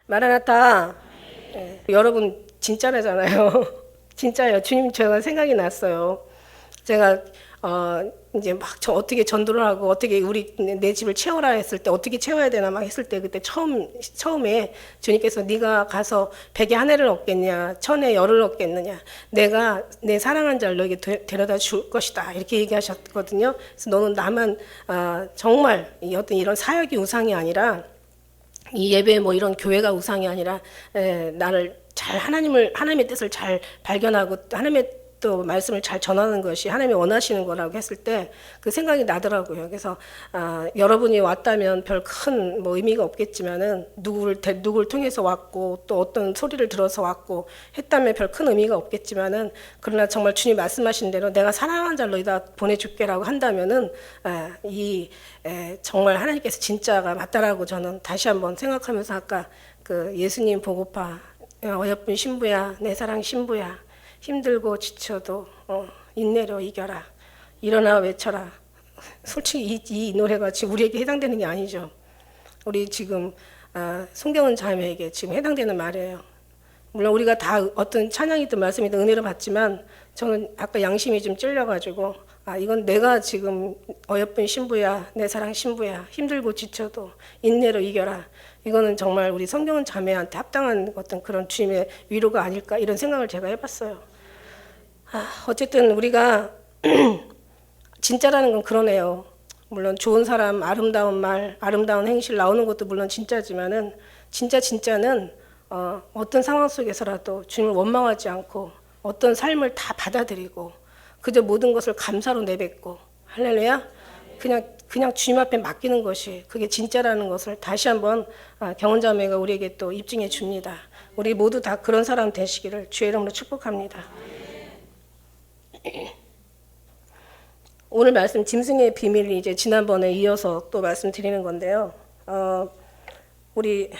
마라나타. 예, 여러분 진짜라잖아요. 진짜예요. 주님 제가 생각이 났어요. 제가 이제 막 저 어떻게 전도를 하고 어떻게 우리 내 집을 채워라 했을 때 어떻게 채워야 되나 막 했을 때 그때 처음에 주님께서 네가 가서 백에 한 해를 얻겠냐 천에 열을 얻겠느냐 내가 내 사랑한 자를 너에게 데려다 줄 것이다 이렇게 얘기하셨거든요. 그래서 너는 나만 정말 어떤 이런 사역이 우상이 아니라 이 예배 뭐 이런 교회가 우상이 아니라 나를 잘 하나님의 뜻을 잘 발견하고 하나님의 또 말씀을 잘 전하는 것이 하나님이 원하시는 거라고 했을 때 그 생각이 나더라고요. 그래서 여러분이 왔다면 별 큰 뭐 의미가 없겠지만은 누구를 통해서 왔고 또 어떤 소리를 들어서 왔고 했다면 별 큰 의미가 없겠지만은 그러나 정말 주님 말씀하신 대로 내가 사랑하는 자를 너희다 보내줄게라고 한다면은 정말 하나님께서 진짜가 맞다라고 저는 다시 한번 생각하면서 아까 그 예수님 보고파 어여쁜 신부야 내 사랑 신부야 힘들고 지쳐도 인내로 이겨라 일어나 외쳐라. 솔직히 이 노래가 지금 우리에게 해당되는 게 아니죠. 우리 지금 송경은 자매에게 지금 해당되는 말이에요. 물론 우리가 다 어떤 찬양이든 말씀이든 은혜를 받지만 저는 아까 양심이 좀 찔려가지고 이건 내가 지금 어여쁜 신부야 내 사랑 신부야 힘들고 지쳐도 인내로 이겨라. 이거는 정말 우리 성경은 자매한테 합당한 어떤 그런 주님의 위로가 아닐까 이런 생각을 제가 해봤어요. 어쨌든 우리가 진짜라는 건 그러네요. 물론 좋은 사람, 아름다운 말, 아름다운 행실 나오는 것도 물론 진짜지만은 진짜는 어떤 상황 속에서라도 주님을 원망하지 않고 어떤 삶을 다 받아들이고 그저 모든 것을 감사로 내뱉고 할렐루야. 그냥 주님 앞에 맡기는 것이 그게 진짜라는 것을 다시 한번 경은자매가 우리에게 또 입증해 줍니다. 우리 모두 다 그런 사람 되시기를 주의 이름으로 축복합니다. 오늘 말씀 짐승의 비밀이 이제 지난번에 이어서 또 말씀드리는 건데요. 우리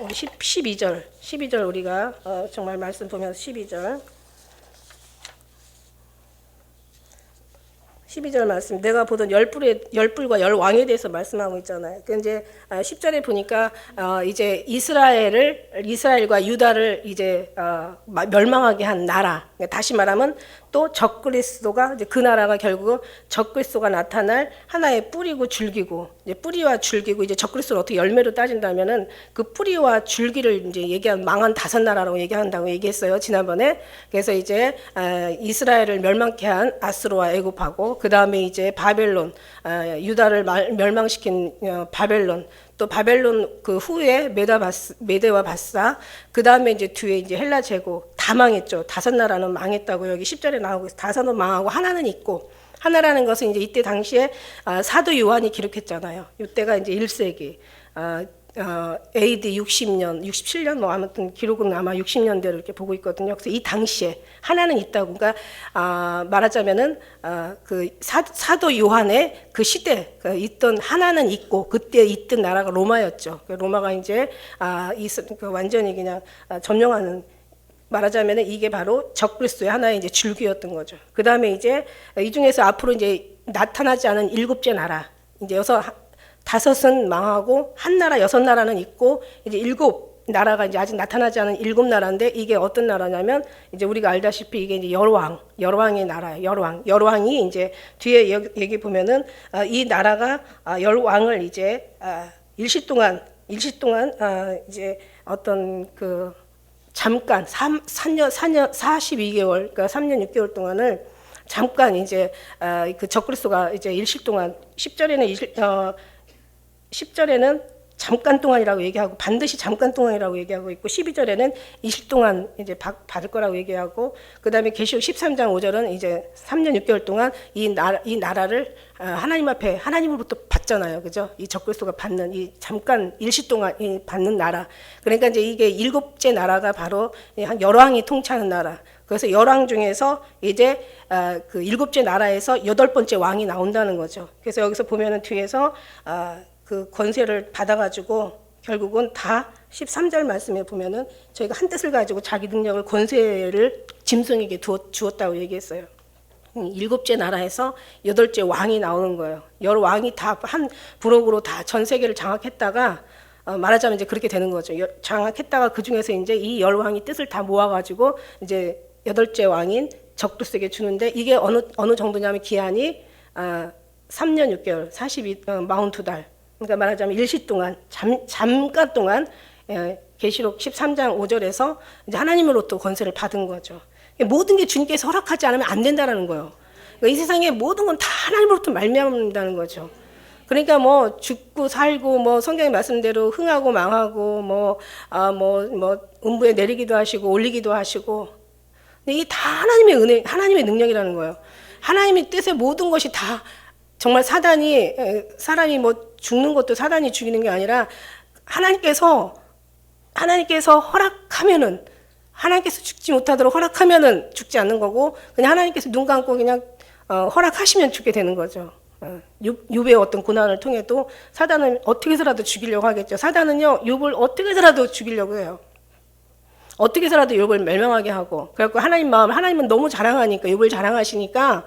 12절 우리가 정말 말씀 보면서 12절 말씀 내가 보던 열불과 열왕에 대해서 말씀하고 있잖아요. 그 이제 10절에 보니까 이제 이스라엘과 유다를 이제 멸망하게 한 나라. 다시 말하면 또 적그리스도가 이제 그 나라가 결국 적그리스도가 나타날 하나의 뿌리고 줄기고 이제 뿌리와 줄기고 이제 적그리스도를 어떻게 열매로 따진다면은 그 뿌리와 줄기를 이제 얘기한 망한 다섯 나라라고 얘기한다고 얘기했어요 지난번에. 그래서 이제 이스라엘을 멸망케 한 아스로와 애굽하고 그 다음에 이제 바벨론 유다를 멸망시킨 바벨론. 또 바벨론 그 후에 메대와 바사 그 다음에 이제 뒤에 이제 헬라 제국 다 망했죠. 다섯 나라는 망했다고 여기 10절에 나오고 있어요. 다섯은 망하고 하나는 있고 하나라는 것은 이제 이때 당시에 사도 요한이 기록했잖아요. 이때가 이제 1세기 AD 60년, 67년 뭐 아무튼 기록은 아마 60년대로 이렇게 보고 있거든요. 그래서 이 당시에 하나는 있다고. 그러니까 말하자면은 그 사도 요한의 그 시대 있던 하나는 있고 그때 있던 나라가 로마였죠. 로마가 이제 완전히 그냥 점령하는 말하자면은 이게 바로 적그리스도의 하나의 이제 줄기였던 거죠. 그 다음에 이제 이 중에서 앞으로 이제 나타나지 않은 일곱째 나라 이제 다섯은 망하고 한 나라 여섯 나라는 있고 이제 일곱 나라가 이제 아직 나타나지 않은 일곱 나라인데 이게 어떤 나라냐면 이제 우리가 알다시피 이게 이제 열왕의 나라예요. 열왕이 이제 뒤에 여기 보면은 이 나라가 열왕을 이제 일시동안 이제 어떤 그 잠깐 4년 42개월 그러니까 3년 6개월 동안을 잠깐 이제 그 적그리스도가 이제 일시 동안 10절에는 잠깐 동안이라고 얘기하고 반드시 잠깐 동안이라고 얘기하고 있고 12절에는 20 동안 이제 받을 거라고 얘기하고 그다음에 계시록 13장 5절은 이제 3년 6개월 동안 이 나라를 하나님 앞에 하나님으로부터 받잖아요. 그죠? 이 적그리스도가 받는 이 잠깐 일시 동안 받는 나라. 그러니까 이제 이게 일곱째 나라가 바로 한 열왕이 통치하는 나라. 그래서 열왕 중에서 이제 그 일곱째 나라에서 여덟 번째 왕이 나온다는 거죠. 그래서 여기서 보면은 뒤에서 그 권세를 받아가지고 결국은 다 13절 말씀에 보면은 저희가 한 뜻을 가지고 자기 능력을 권세를 짐승에게 주었다고 얘기했어요. 일곱째 나라에서 여덟째 왕이 나오는 거예요. 열 왕이 다 한 부록으로 다 전 세계를 장악했다가 말하자면 이제 그렇게 되는 거죠. 장악했다가 그 중에서 이제 이 열 왕이 뜻을 다 모아가지고 이제 여덟째 왕인 적두스에게 주는데 이게 어느 정도냐면 기한이 3년 6개월, 42달. 그러니까 말하자면 일시 동안 잠깐 동안 계시록 13장 5절에서 이제 하나님으로부터 권세를 받은 거죠. 모든 게 주님께서 허락하지 않으면 안 된다라는 거예요. 그러니까 이 세상의 모든 건 다 하나님으로부터 말미암는다는 거죠. 그러니까 뭐 죽고 살고 뭐 성경의 말씀대로 흥하고 망하고 뭐 음부에 내리기도 하시고 올리기도 하시고 이게 다 하나님의 은혜, 하나님의 능력이라는 거예요. 하나님의 뜻의 모든 것이 다 정말 사람이 뭐 죽는 것도 사단이 죽이는 게 아니라 하나님께서 허락하면은 하나님께서 죽지 못하도록 허락하면은 죽지 않는 거고 그냥 하나님께서 눈 감고 그냥 허락하시면 죽게 되는 거죠. 욥의 어떤 고난을 통해도 사단은 어떻게 해서라도 죽이려고 하겠죠. 사단은요 욥을 어떻게 해서라도 죽이려고 해요. 어떻게 해서라도 욥을 멸망하게 하고 그래갖고 하나님은 너무 자랑하니까 욥을 자랑하시니까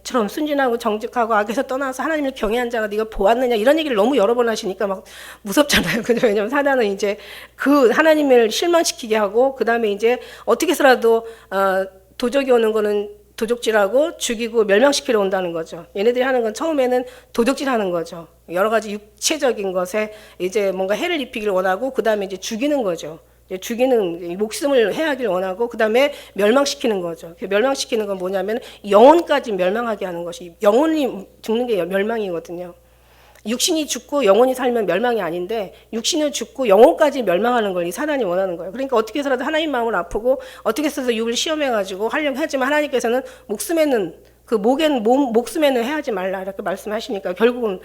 처럼 순진하고 정직하고 악에서 떠나서 하나님을 경외한 자가 네가 보았느냐 이런 얘기를 너무 여러 번 하시니까 막 무섭잖아요. 그죠? 왜냐면 사단은 이제 그 하나님을 실망시키게 하고 그 다음에 이제 어떻게 해서라도 도적이 오는 거는 도적질하고 죽이고 멸망시키러 온다는 거죠. 얘네들이 하는 건 처음에는 도적질하는 거죠. 여러 가지 육체적인 것에 이제 뭔가 해를 입히기를 원하고 그 다음에 이제 죽이는 거죠. 죽이는 목숨을 해하기를 원하고 그 다음에 멸망시키는 거죠. 멸망시키는 건 뭐냐면 영혼까지 멸망하게 하는 것이 영혼이 죽는 게 멸망이거든요. 육신이 죽고 영혼이 살면 멸망이 아닌데 육신을 죽고 영혼까지 멸망하는 걸 이 사단이 원하는 거예요. 그러니까 어떻게 해서라도 하나님 마음을 아프고 어떻게 해서도 욥을 시험해가지고 하려고 하지만 하나님께서는 목숨에는 해하지 말라 이렇게 말씀하시니까 결국은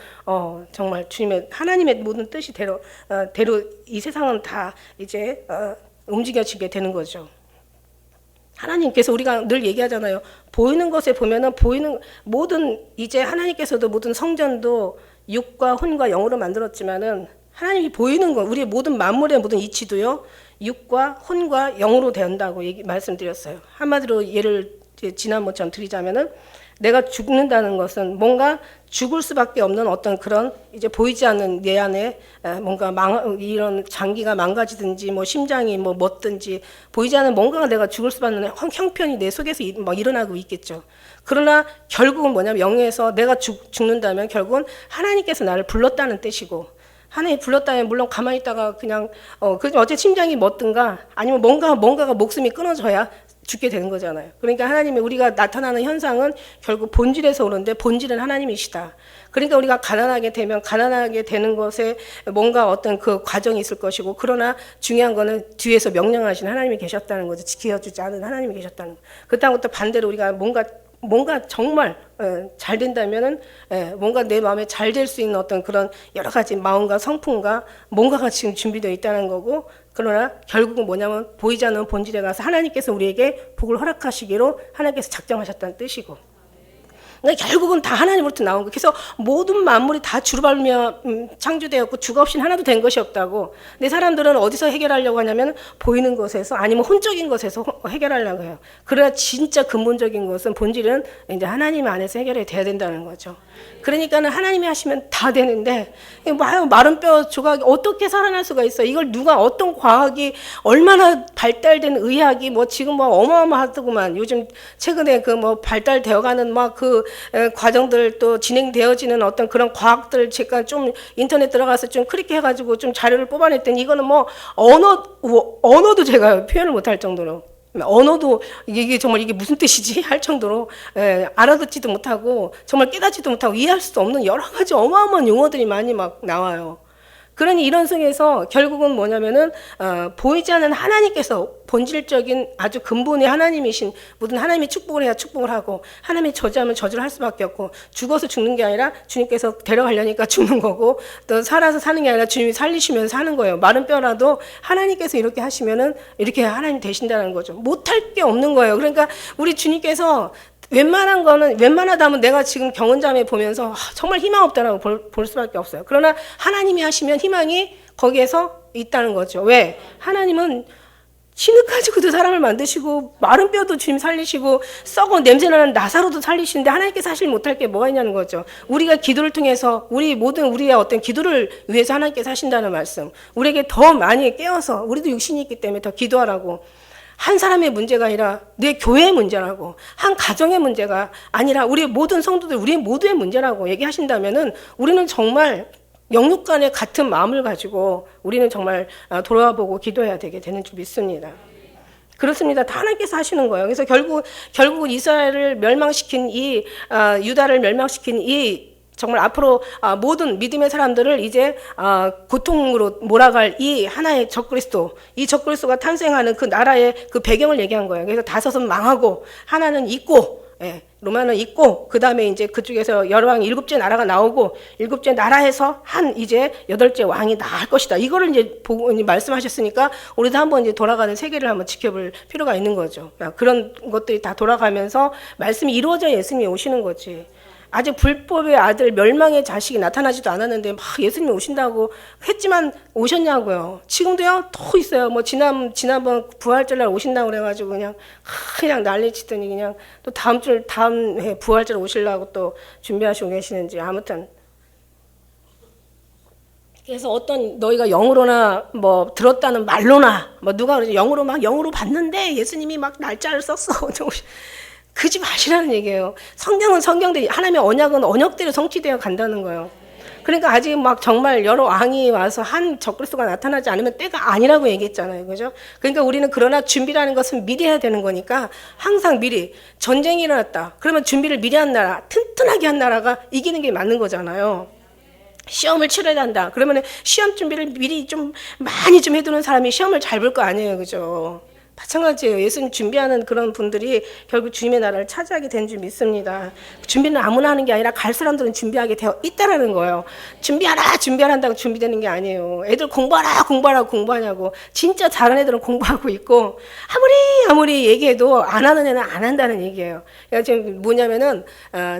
정말 주님의 하나님의 모든 뜻이 대로 이 세상은 다 이제 움직여지게 되는 거죠. 하나님께서 우리가 늘 얘기하잖아요. 보이는 것에 보면은 이제 하나님께서도 모든 성전도 육과 혼과 영으로 만들었지만은 하나님이 보이는 것, 우리의 모든 만물의 모든 이치도요, 육과 혼과 영으로 된다고 말씀드렸어요. 한마디로 예를 지난번처럼 드리자면은 내가 죽는다는 것은 뭔가 죽을 수밖에 없는 어떤 그런 이제 보이지 않는 내 안에 뭔가 이런 장기가 망가지든지 뭐 심장이 뭐 멎든지 보이지 않는 뭔가가 내가 죽을 수밖에 없는 형편이 내 속에서 막 일어나고 있겠죠. 그러나 결국은 뭐냐면 영에서 내가 죽는다면 결국은 하나님께서 나를 불렀다는 뜻이고 하나님이 불렀다면 물론 가만히 있다가 그냥 어째 심장이 멎든가 아니면 뭔가가 목숨이 끊어져야 죽게 되는 거잖아요. 그러니까 하나님이 우리가 나타나는 현상은 결국 본질에서 오는데 본질은 하나님이시다. 그러니까 우리가 가난하게 되는 것에 뭔가 어떤 그 과정이 있을 것이고 그러나 중요한 거는 뒤에서 명령하신 하나님이 계셨다는 거죠. 지켜주지 않은 하나님이 계셨다는 거. 그다음부터 반대로 우리가 뭔가 정말 잘 된다면은 뭔가 내 마음에 잘 될 수 있는 어떤 그런 여러 가지 마음과 성품과 뭔가가 지금 준비되어 있다는 거고 그러나 결국은 뭐냐면 보이지 않는 본질에 가서 하나님께서 우리에게 복을 허락하시기로 하나님께서 작정하셨다는 뜻이고 그러니까 결국은 다 하나님으로부터 나온 거. 그래서 모든 만물이 다 주로 밟으며 창조되었고 주가 없이는 하나도 된 것이 없다고. 근데 사람들은 어디서 해결하려고 하냐면 보이는 것에서 아니면 혼적인 것에서 해결하려고 해요. 그래야 진짜 근본적인 것은 본질은 이제 하나님 안에서 해결이 돼야 된다는 거죠. 그러니까는 하나님이 하시면 다 되는데 마른 뼈 조각이 어떻게 살아날 수가 있어? 이걸 누가 어떤 과학이 얼마나 발달된 의학이 뭐 지금 뭐 어마어마하더구만. 요즘 최근에 그 뭐 발달되어가는 막 그 과정들 또 진행되어지는 어떤 그런 과학들 제가 좀 인터넷 들어가서 좀 클릭해가지고 좀 자료를 뽑아냈더니 이거는 뭐 언어도 제가 표현을 못할 정도로 언어도 이게 정말 이게 무슨 뜻이지 할 정도로 알아듣지도 못하고 정말 깨닫지도 못하고 이해할 수도 없는 여러 가지 어마어마한 용어들이 많이 막 나와요. 그러니 이런 속에서 결국은 뭐냐면은 보이지 않는 하나님께서 본질적인 아주 근본의 하나님이신 모든 하나님이 축복을 해야 축복을 하고 하나님이 저주하면 저주를 할 수밖에 없고 죽어서 죽는 게 아니라 주님께서 데려가려니까 죽는 거고 또 살아서 사는 게 아니라 주님이 살리시면서 사는 거예요. 마른 뼈라도 하나님께서 이렇게 하시면은 이렇게 하나님 되신다는 거죠. 못할 게 없는 거예요. 그러니까 우리 주님께서 웬만하다면 내가 지금 경은자매 보면서 정말 희망 없다라고 볼 수밖에 없어요. 그러나 하나님이 하시면 희망이 거기에서 있다는 거죠. 왜? 하나님은 진흙 가지고도 사람을 만드시고 마른 뼈도 주님 살리시고 썩어 냄새나는 나사로도 살리시는데 하나님께 사실 못할 게 뭐가 있냐는 거죠. 우리가 기도를 통해서 우리의 어떤 기도를 위해서 하나님께 사신다는 말씀. 우리에게 더 많이 깨워서 우리도 육신이 있기 때문에 더 기도하라고. 한 사람의 문제가 아니라 내 교회의 문제라고, 한 가정의 문제가 아니라 우리 모든 성도들, 우리 모두의 문제라고 얘기하신다면은 우리는 정말 영육 간의 같은 마음을 가지고 우리는 정말 돌아보고 기도해야 되는 줄 믿습니다. 그렇습니다. 다 하나님께서 하시는 거예요. 그래서 결국 이스라엘을 멸망시킨 유다를 멸망시킨 정말 앞으로 모든 믿음의 사람들을 이제 고통으로 몰아갈 이 하나의 적그리스도, 이 적그리스도가 탄생하는 그 나라의 그 배경을 얘기한 거예요. 그래서 다섯은 망하고 하나는 있고, 로마는 있고, 그 다음에 이제 그쪽에서 여러 왕 7째 나라가 나오고 7째 나라에서 이제 8째 왕이 나을 것이다. 이거를 이제 보고 말씀하셨으니까 우리도 한번 이제 돌아가는 세계를 한번 지켜볼 필요가 있는 거죠. 그런 것들이 다 돌아가면서 말씀이 이루어져 예수님이 오시는 거지. 아직 불법의 아들 멸망의 자식이 나타나지도 않았는데 막 예수님이 오신다고 했지만 오셨냐고요. 지금도요 또 있어요. 뭐 지난번 부활절날 오신다고 그래가지고 그냥 난리치더니 그냥 또 다음 해 부활절 오시려고 또 준비하시고 계시는지. 아무튼 그래서 어떤 너희가 영으로나 뭐 들었다는 말로나 뭐 누가 그러지 영으로 봤는데 예수님이 막 날짜를 썼어. 그지 마시라는 얘기예요. 성경은 성경대로, 하나님의 언약은 언약대로 성취되어 간다는 거예요. 그러니까 아직 막 정말 여러 왕이 와서 한 적그리스도가 나타나지 않으면 때가 아니라고 얘기했잖아요. 그죠? 그러니까 우리는 그러나 준비라는 것은 미리 해야 되는 거니까 항상 미리 전쟁이 일어났다. 그러면 준비를 미리 한 나라, 튼튼하게 한 나라가 이기는 게 맞는 거잖아요. 시험을 치러야 한다. 그러면 시험 준비를 미리 좀 많이 좀 해두는 사람이 시험을 잘 볼 거 아니에요. 그죠? 마찬가지예요. 예수님 준비하는 그런 분들이 결국 주님의 나라를 차지하게 된 줄 믿습니다. 준비는 아무나 하는 게 아니라 갈 사람들은 준비하게 되어 있다라는 거예요. 준비하란다고 준비되는 게 아니에요. 애들 공부하냐고. 진짜 잘하는 애들은 공부하고 있고 아무리 얘기해도 안 하는 애는 안 한다는 얘기예요. 그러니까 지금 뭐냐면은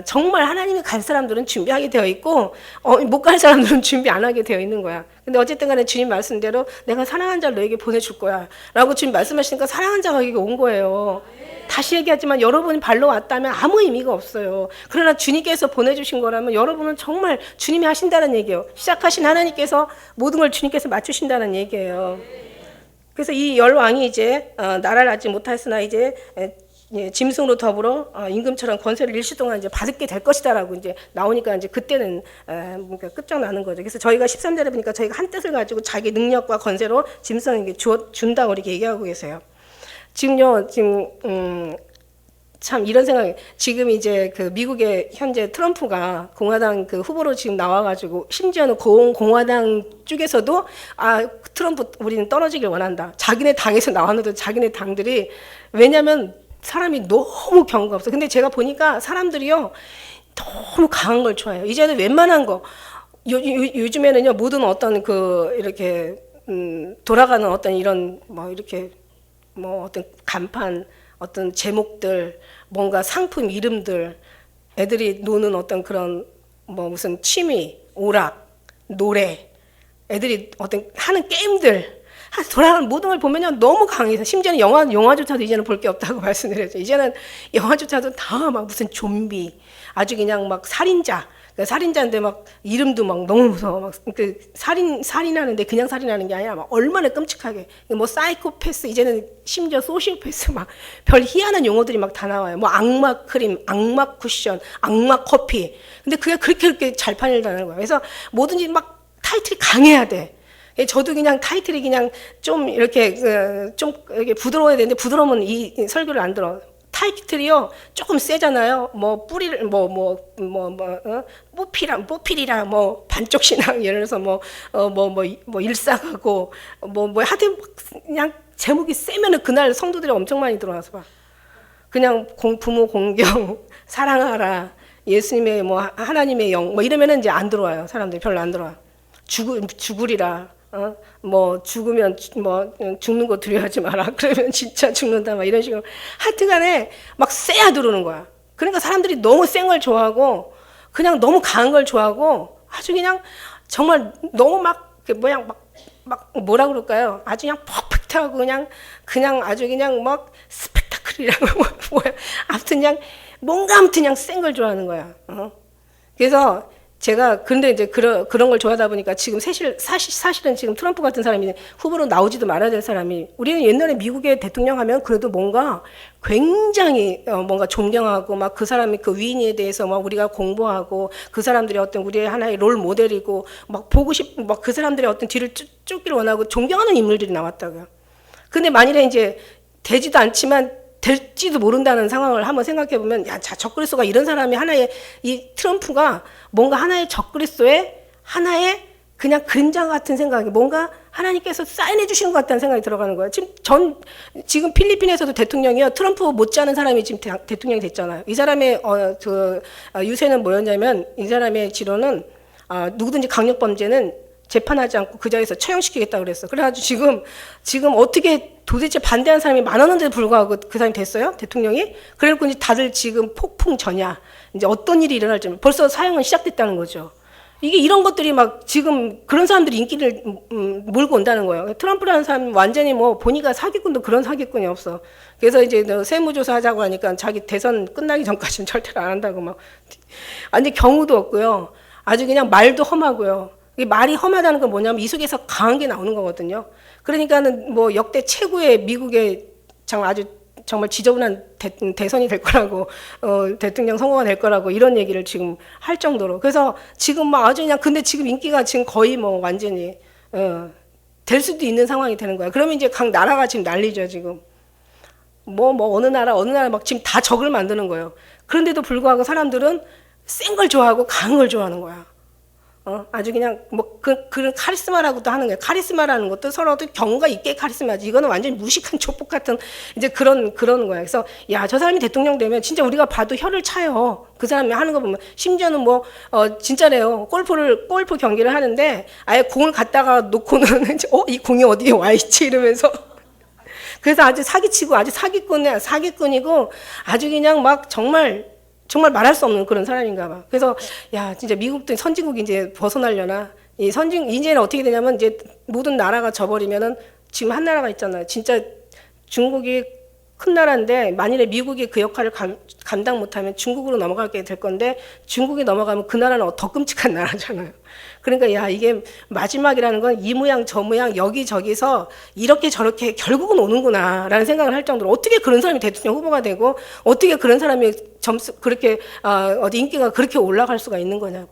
정말 하나님이 갈 사람들은 준비하게 되어 있고 못 갈 사람들은 준비 안 하게 되어 있는 거야. 근데 어쨌든 간에 주님 말씀대로 내가 사랑하는 자를 너에게 보내줄 거야 라고 주님 말씀하시니까 사랑하는 자가 여기 온 거예요. 다시 얘기하지만 여러분이 발로 왔다면 아무 의미가 없어요. 그러나 주님께서 보내주신 거라면 여러분은 정말 주님이 하신다는 얘기예요. 시작하신 하나님께서 모든 걸 주님께서 맞추신다는 얘기예요. 그래서 이 10왕이 이제 나라를 얻지 못하였으나 이제 짐승으로 더불어 임금처럼 권세를 일시 동안 이제 받게 될 것이다라고 이제 나오니까 이제 그때는 뭔가 끝장나는 거죠. 그래서 저희가 13절에 보니까 저희가 한 뜻을 가지고 자기 능력과 권세로 짐승에게 준다고 이렇게 얘기하고 계세요. 지금 참 이런 생각이, 지금 이제 그 미국의 현재 트럼프가 공화당 그 후보로 지금 나와가지고 심지어는 공화당 쪽에서도 트럼프 우리는 떨어지길 원한다. 자기네 당에서 나왔는데 자기네 당들이, 왜냐면 사람이 너무 경우가 없어. 근데 제가 보니까 사람들이요 너무 강한 걸 좋아해요. 이제는 웬만한 거 요즘에는요 모든 어떤 그 이렇게 돌아가는 어떤 이런 이렇게 어떤 간판, 어떤 제목들, 뭔가 상품 이름들, 애들이 노는 어떤 그런 무슨 취미, 오락, 노래, 애들이 어떤 하는 게임들, 돌아가는 모든 걸 보면요 너무 강해서, 심지어는 영화조차도 이제는 볼 게 없다고 말씀드렸죠. 이제는 영화조차도 다 막 무슨 좀비, 아주 그냥 막 살인자, 살인자인데 막 이름도 막 너무 무서워. 막 그 살인하는데 그냥 살인하는 게 아니라 막 얼마나 끔찍하게, 사이코패스, 이제는 심지어 소시오패스, 막 별 희한한 용어들이 막 다 나와요. 악마 크림, 악마 쿠션, 악마 커피. 근데 그게 그렇게 잘 팔린다는 거예요. 그래서 뭐든지 막 타이틀이 강해야 돼. 저도 그냥 타이틀이 그냥 좀 이렇게 부드러워야 되는데 부드러우면 이 설교를 안 들어. 타이틀이요 조금 세잖아요. 뿌리를 뽀필이랑 반쪽 신앙, 예를 들어서 일상하고 하여튼 그냥 제목이 세면은 그날 성도들이 엄청 많이 들어와서 봐. 그냥 부모 공경, 사랑하라, 예수님의 하나님의 영 이러면은 이제 안 들어와요. 사람들이 별로 안 들어와. 죽으리라. 죽으면 죽는 거 두려워하지 마라. 그러면 진짜 죽는다. 이런 식으로. 하여튼간에 막 세야 들어오는 거야. 그러니까 사람들이 너무 센 걸 좋아하고, 그냥 너무 강한 걸 좋아하고, 아주 그냥 정말 너무 뭐라 그럴까요? 아주 그냥 큐트하고 그냥 아주 그냥 막 스펙타클이라고 뭐야. 아무튼 아무튼 센 걸 좋아하는 거야. 그래서 제가 근데 이제 그런 걸 좋아하다 보니까 지금 사실은 지금 트럼프 같은 사람이 후보로 나오지도 말아야 될 사람이, 우리는 옛날에 미국의 대통령 하면 그래도 뭔가 굉장히 뭔가 존경하고 막 그 사람이 그 위인에 대해서 막 우리가 공부하고 그 사람들이 어떤 우리의 하나의 롤 모델이고 막 보고 싶고 막 그 사람들의 어떤 뒤를 쫓기를 원하고 존경하는 인물들이 나왔다고요. 근데 만일에 이제 되지도 않지만 될지도 모른다는 상황을 한번 생각해 보면, 야, 적그리스도가 이런 사람이 하나의, 이 트럼프가 뭔가 하나의 적그리스도의 하나의 그냥 그림자 같은 생각이, 뭔가 하나님께서 사인해 주시는 것 같다는 생각이 들어가는 거예요. 지금 필리핀에서도 대통령이요, 트럼프 못지않은 사람이 지금 대통령이 됐잖아요. 이 사람의 유세는 뭐였냐면, 이 사람의 지론은 누구든지 강력범죄는 재판하지 않고 그 자리에서 처형시키겠다 그랬어. 그래가지고 지금 어떻게 도대체 반대하는 사람이 많았는데도 불구하고 그 사람이 됐어요? 대통령이? 그래놓고 이제 다들 지금 폭풍전야. 이제 어떤 일이 일어날지 벌써 사형은 시작됐다는 거죠. 이게 이런 것들이 막 지금 그런 사람들이 인기를 몰고 온다는 거예요. 트럼프라는 사람은 완전히 뭐 보니까 사기꾼도 그런 사기꾼이 없어. 그래서 이제 세무조사 하자고 하니까 자기 대선 끝나기 전까지는 절대로 안 한다고 막. 완전 경우도 없고요. 아주 그냥 말도 험하고요. 말이 험하다는 건 뭐냐면 이 속에서 강한 게 나오는 거거든요. 그러니까는 뭐 역대 최고의 미국의 정말 지저분한 대선이 될 거라고, 대통령 선거가 될 거라고 이런 얘기를 지금 할 정도로. 그래서 지금 막 아주 그냥, 근데 지금 인기가 지금 거의 뭐 완전히, 될 수도 있는 상황이 되는 거야. 그러면 이제 각 나라가 지금 난리죠, 지금. 어느 나라 막 지금 다 적을 만드는 거예요. 그런데도 불구하고 사람들은 센 걸 좋아하고 강한 걸 좋아하는 거야. 아주 그냥 그런 카리스마라고도 하는 거예요. 카리스마라는 것도 서로도 경우가 있게 카리스마지. 이거는 완전히 무식한 조폭 같은 이제 그런 거예요. 그래서 야, 저 사람이 대통령 되면 진짜 우리가 봐도 혀를 차요. 그 사람이 하는 거 보면. 심지어는 진짜래요. 골프 경기를 하는데 아예 공을 갖다가 놓고는 이 공이 어디에 와 있지 이러면서. 그래서 아주 사기치고 아주 사기꾼이고 아주 그냥 막 정말 말할 수 없는 그런 사람인가 봐. 그래서 야, 진짜 미국도 선진국이 이제 벗어나려나. 이제는 어떻게 되냐면 이제 모든 나라가 져버리면은 지금 한 나라가 있잖아요. 진짜 중국이 큰 나라인데 만일에 미국이 그 역할을 감당 못하면 중국으로 넘어가게 될 건데, 중국이 넘어가면 그 나라는 더 끔찍한 나라잖아요. 그러니까 야, 이게 마지막이라는 건 이 모양 저 모양 여기저기서 이렇게 저렇게 결국은 오는구나 라는 생각을 할 정도로, 어떻게 그런 사람이 대통령 후보가 되고 어떻게 그런 사람이 그렇게 인기가 그렇게 올라갈 수가 있는 거냐고.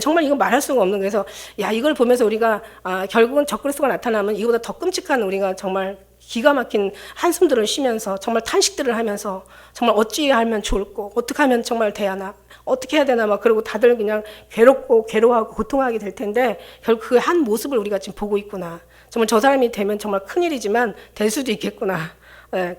정말 이건 말할 수가 없는. 그래서 야, 이걸 보면서 우리가 결국은 적그리스도가 나타나면 이거보다 더 끔찍한, 우리가 정말 기가 막힌 한숨들을 쉬면서 정말 탄식들을 하면서 정말 어찌 하면 좋을까, 어떻게 하면 정말 돼야나, 어떻게 해야 되나 막 그러고 다들 그냥 괴로워하고 고통하게 될 텐데, 결국 그 한 모습을 우리가 지금 보고 있구나. 정말 저 사람이 되면 정말 큰일이지만 될 수도 있겠구나.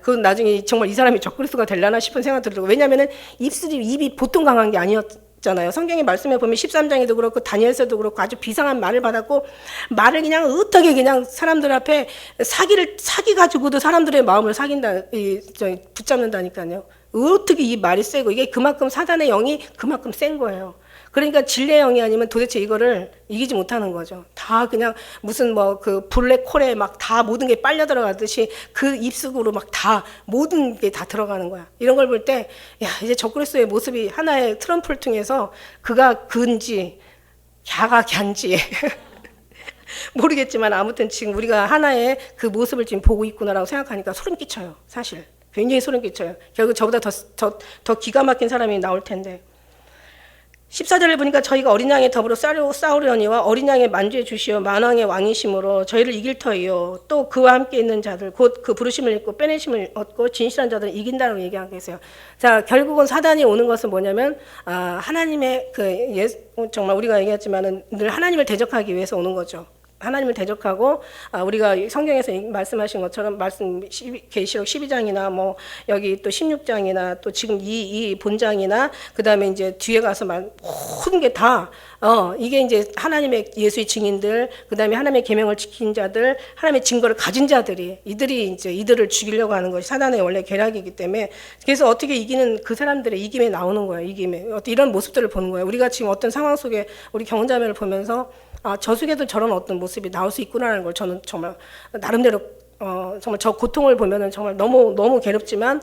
그 나중에 정말 이 사람이 적그리스도가 되려나 싶은 생각도 들고. 왜냐면은 입이 보통 강한 게 아니었잖아요. 성경의 말씀에 보면 13장에도 그렇고 다니엘서도 그렇고 아주 비상한 말을 받았고, 말을 그냥 어떻게 그냥 사람들 앞에 사기 가지고도 사람들의 마음을 붙잡는다니까요. 어떻게 이 말이 세고, 이게 그만큼 사단의 영이 그만큼 센 거예요. 그러니까 진리의 영이 아니면 도대체 이거를 이기지 못하는 거죠. 다 그냥 무슨 그 블랙홀에 막 다 모든 게 빨려 들어가듯이 그 입속으로 막 다 모든 게 다 들어가는 거야. 이런 걸 볼 때, 야, 이제 적그리스도의 모습이 하나의 트럼프를 통해서 그가 근지 야가 갸인지 모르겠지만 아무튼 지금 우리가 하나의 그 모습을 지금 보고 있구나라고 생각하니까 소름 끼쳐요. 사실 굉장히 소름 끼쳐요. 결국 저보다 더 기가 막힌 사람이 나올 텐데. 14절을 보니까 저희가 어린 양에 더불어 싸우려니와 어린 양에 만주해 주시어 만왕의 왕이심으로 저희를 이길 터이요, 또 그와 함께 있는 자들 곧 그 부르심을 입고 빼내심을 얻고 진실한 자들을 이긴다고 얘기하고 계세요. 자, 결국은 사단이 오는 것은 뭐냐면 하나님의 정말 우리가 얘기했지만은 늘 하나님을 대적하기 위해서 오는 거죠. 하나님을 대적하고, 우리가 성경에서 말씀하신 것처럼 계시록 12장이나 여기 또 16장이나 또 지금 이 본장이나 그 다음에 이제 뒤에 가서 모든 게 다 이게 이제 하나님의 예수의 증인들, 그 다음에 하나님의 계명을 지킨 자들, 하나님의 증거를 가진 자들이 이들을 죽이려고 하는 것이 사단의 원래 계략이기 때문에, 그래서 어떻게 이기는 그 사람들의 이김에 나오는 거예요. 이김에 이런 모습들을 보는 거예요. 우리가 지금 어떤 상황 속에 우리 경험자매를 보면서 저 속에도 저런 어떤 모습이 나올 수 있구나라는 걸 저는 정말 나름대로 정말 저 고통을 보면은 정말 너무 너무 괴롭지만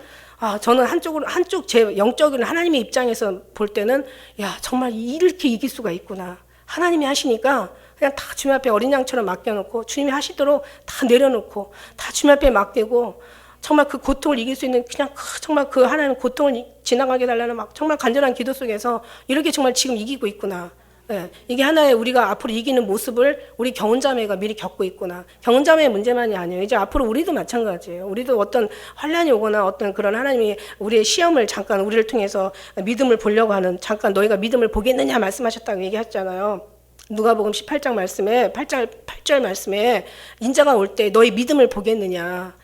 저는 한쪽 제 영적인 하나님의 입장에서 볼 때는 야 정말 이렇게 이길 수가 있구나. 하나님이 하시니까 그냥 다 주님 앞에 어린 양처럼 맡겨놓고 주님이 하시도록 다 내려놓고 다 주님 앞에 맡기고 정말 그 고통을 이길 수 있는 그냥 정말 그 하나님 고통을 지나가게 달라는 막 정말 간절한 기도 속에서 이렇게 정말 지금 이기고 있구나. 예, 이게 하나의 우리가 앞으로 이기는 모습을 우리 경은자매가 미리 겪고 있구나. 경은자매의 문제만이 아니에요. 이제 앞으로 우리도 마찬가지예요. 우리도 어떤 환란이 오거나 어떤 그런 하나님이 우리의 시험을 잠깐 우리를 통해서 믿음을 보려고 하는 잠깐 너희가 믿음을 보겠느냐 말씀하셨다고 얘기했잖아요. 누가복음 18장 말씀에 8절 말씀에 인자가 올 때 너희 믿음을 보겠느냐.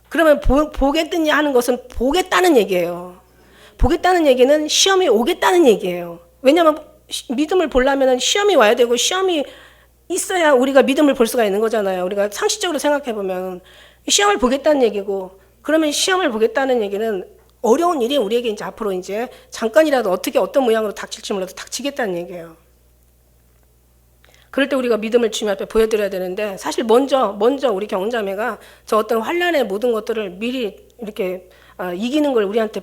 그러면 보겠느냐 하는 것은 보겠다는 얘기예요. 보겠다는 얘기는 시험이 오겠다는 얘기예요. 왜냐하면 믿음을 보려면 시험이 와야 되고 시험이 있어야 우리가 믿음을 볼 수가 있는 거잖아요. 우리가 상식적으로 생각해 보면 시험을 보겠다는 얘기고 그러면 시험을 보겠다는 얘기는 어려운 일이 우리에게 이제 앞으로 이제 잠깐이라도 어떻게 어떤 모양으로 닥칠지 몰라도 닥치겠다는 얘기예요. 그럴 때 우리가 믿음을 주님 앞에 보여드려야 되는데 사실 먼저 우리 경은자매가 저 어떤 환란의 모든 것들을 미리 이렇게 이기는 걸 우리한테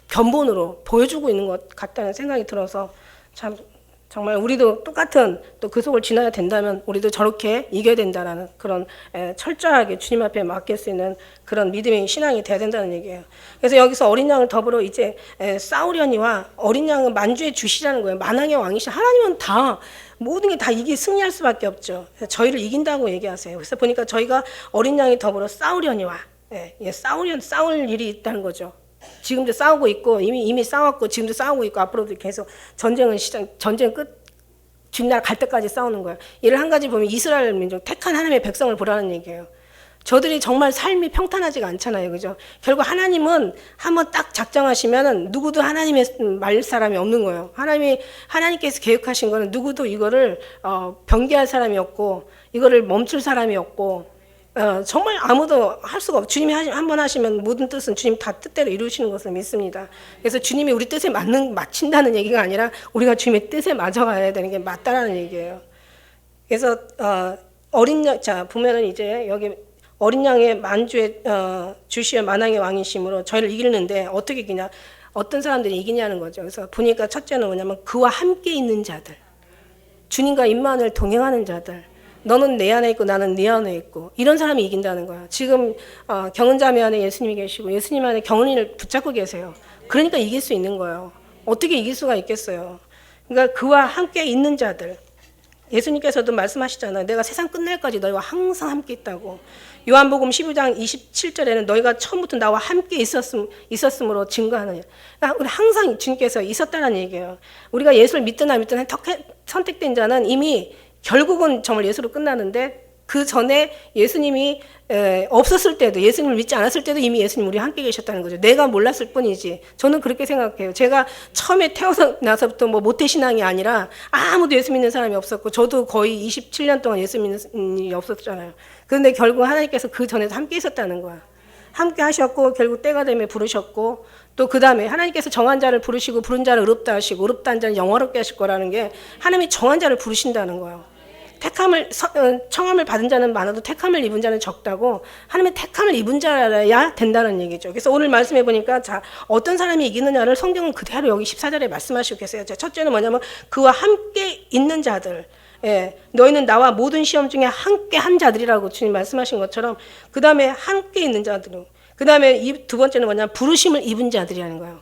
견본으로 보여주고 있는 것 같다는 생각이 들어서 참 정말 우리도 똑같은 또 그 속을 지나야 된다면 우리도 저렇게 이겨야 된다라는 그런 철저하게 주님 앞에 맡길 수 있는 그런 믿음의 신앙이 돼야 된다는 얘기예요. 그래서 여기서 어린 양을 더불어 이제 싸우려니와 어린 양은 만주의 주시라는 거예요. 만왕의 왕이신 하나님은 다 모든 게 다 승리할 수밖에 없죠. 저희를 이긴다고 얘기하세요. 그래서 보니까 저희가 어린 양이 더불어 싸우려니와 싸울 일이 있다는 거죠. 지금도 싸우고 있고 이미 싸웠고 지금도 싸우고 있고 앞으로도 계속 전쟁 끝 주님나라 갈 때까지 싸우는 거예요. 이를 한 가지 보면 이스라엘 민족 택한 하나님의 백성을 보라는 얘기예요. 저들이 정말 삶이 평탄하지가 않잖아요. 그죠? 결국 하나님은 한번 딱 작정하시면은 누구도 하나님의 말릴 사람이 없는 거예요. 하나님께서 계획하신 거는 누구도 이거를 변개할 사람이 없고 이거를 멈출 사람이 없고 정말 아무도 할 수가 없고 주님이 한번 하시면 모든 뜻은 주님 다 뜻대로 이루시는 것을 믿습니다. 그래서 주님이 우리 뜻에 맞춘다는 얘기가 아니라 우리가 주님의 뜻에 맞아가야 되는 게 맞다라는 얘기예요. 그래서 보면은 이제 여기 어린 양의 만주의 주시의 만왕의 왕이심으로 저희를 이기는데 어떻게 이기냐? 어떤 사람들이 이기냐는 거죠. 그래서 보니까 첫째는 뭐냐면 그와 함께 있는 자들, 주님과 임마누엘 동행하는 자들. 너는 내 안에 있고 나는 네 안에 있고 이런 사람이 이긴다는 거야. 지금 경은자매 안에 예수님이 계시고 예수님 안에 경은이를 붙잡고 계세요. 그러니까 이길 수 있는 거예요. 어떻게 이길 수가 있겠어요. 그러니까 그와 함께 있는 자들. 예수님께서도 말씀하시잖아요. 내가 세상 끝날까지 너희와 항상 함께 있다고. 요한복음 15장 27절에는 너희가 처음부터 나와 함께 있었으므로 증거하느냐. 그러니까 우리 항상 주님께서 있었다는 얘기예요. 우리가 예수를 믿든 안 믿든 선택된 자는 이미 결국은 정말 예수로 끝나는데 그 전에 예수님이 없었을 때도 예수님을 믿지 않았을 때도 이미 예수님 우리 함께 계셨다는 거죠. 내가 몰랐을 뿐이지. 저는 그렇게 생각해요. 제가 처음에 태어서 나서부터 모태신앙이 아니라 아무도 예수 믿는 사람이 없었고 저도 거의 27년 동안 예수 믿는 일이 없었잖아요. 그런데 결국 하나님께서 그 전에도 함께 있었다는 거야. 함께 하셨고 결국 때가 되면 부르셨고 또 그 다음에 하나님께서 정한 자를 부르시고 부른 자를 의롭다 하시고 의롭다 한 자는 영화롭게 하실 거라는 게 하나님이 정한 자를 부르신다는 거예요. 청함을 받은 자는 많아도 택함을 입은 자는 적다고 하나님의 택함을 입은 자야 된다는 얘기죠. 그래서 오늘 말씀해 보니까 어떤 사람이 이기느냐를 성경은 그대로 여기 14절에 말씀하시고 계세요. 첫째는 뭐냐면 그와 함께 있는 자들. 너희는 나와 모든 시험 중에 함께 한 자들이라고 주님 말씀하신 것처럼 그 다음에 함께 있는 자들. 그 다음에 두 번째는 뭐냐면 부르심을 입은 자들이라는 거예요.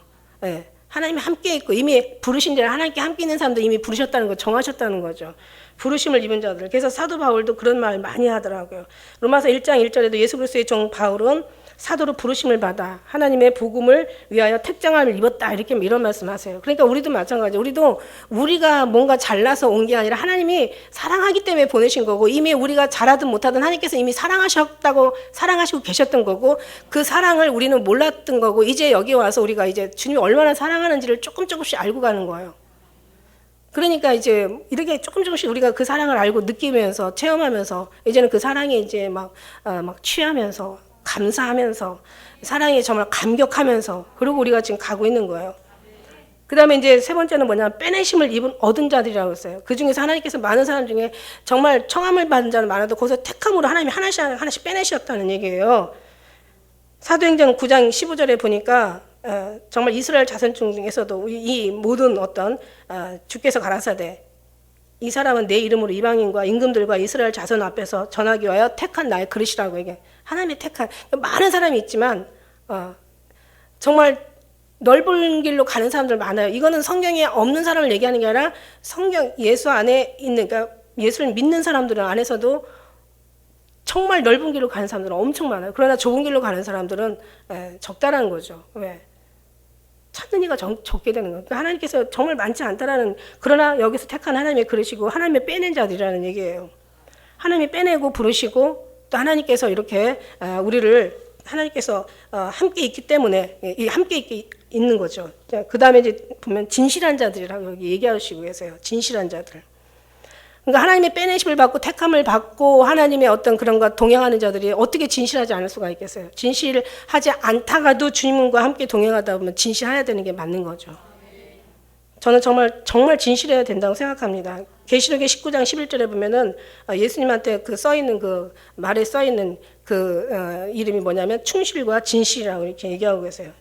하나님이 함께 있고 이미 부르신 자를 하나님께 함께 있는 사람들 이미 부르셨다는 거 정하셨다는 거죠. 부르심을 입은 자들. 그래서 사도 바울도 그런 말 많이 하더라고요. 로마서 1장 1절에도 예수 그리스도의 종 바울은 사도로 부르심을 받아 하나님의 복음을 위하여 택정함을 입었다 이런 말씀하세요. 그러니까 우리도 마찬가지. 우리가 뭔가 잘나서 온 게 아니라 하나님이 사랑하기 때문에 보내신 거고 이미 우리가 잘하든 못하든 하나님께서 이미 사랑하시고 계셨던 거고 그 사랑을 우리는 몰랐던 거고 이제 여기 와서 우리가 이제 주님이 얼마나 사랑하는지를 조금씩 알고 가는 거예요. 그러니까 이제 이렇게 조금씩 우리가 그 사랑을 알고 느끼면서 체험하면서 이제는 그 사랑에 이제 막 취하면서 감사하면서 사랑에 정말 감격하면서 그리고 우리가 지금 가고 있는 거예요. 그 다음에 이제 세 번째는 뭐냐, 빼내심을 얻은 자들이라고 했어요. 그 중에서 하나님께서 많은 사람 중에 정말 청함을 받은 자는 많아도 거기서 택함으로 하나님이 하나씩 빼내셨다는 얘기예요. 사도행전 9장 15절에 보니까 정말 이스라엘 자손 중에서도 이 모든 어떤 주께서 가라사대 이 사람은 내 이름으로 이방인과 임금들과 이스라엘 자손 앞에서 전하기 위하여 택한 나의 그릇이라고 얘기해. 하나님이 택한 많은 사람이 있지만 정말 넓은 길로 가는 사람들 많아요. 이거는 성경에 없는 사람을 얘기하는 게 아니라 성경 예수 안에 있는, 그러니까 예수를 믿는 사람들 안에서도 정말 넓은 길로 가는 사람들은 엄청 많아요. 그러나 좁은 길로 가는 사람들은 적다라는 거죠. 왜? 찾는 이가 적게 되는 거예요. 그러니까 하나님께서 정말 많지 않다라는, 그러나 여기서 택한 하나님의 그릇이고 하나님의 빼낸 자들이라는 얘기예요. 하나님이 빼내고 부르시고 또 하나님께서 이렇게 우리를 하나님께서 함께 있기 때문에 함께 있는 거죠. 그 다음에 이제 보면 진실한 자들이라고 여기 얘기하시고 계세요. 진실한 자들. 그러니까 하나님의 빼내심을 받고 택함을 받고 하나님의 어떤 그런 것 동행하는 자들이 어떻게 진실하지 않을 수가 있겠어요. 진실하지 않다가도 주님과 함께 동행하다 보면 진실해야 되는 게 맞는 거죠. 저는 정말 진실해야 된다고 생각합니다. 계시록의 19장 11절에 보면은 예수님한테 그 써있는 그 말에 써있는 그 이름이 뭐냐면 충실과 진실이라고 이렇게 얘기하고 계세요.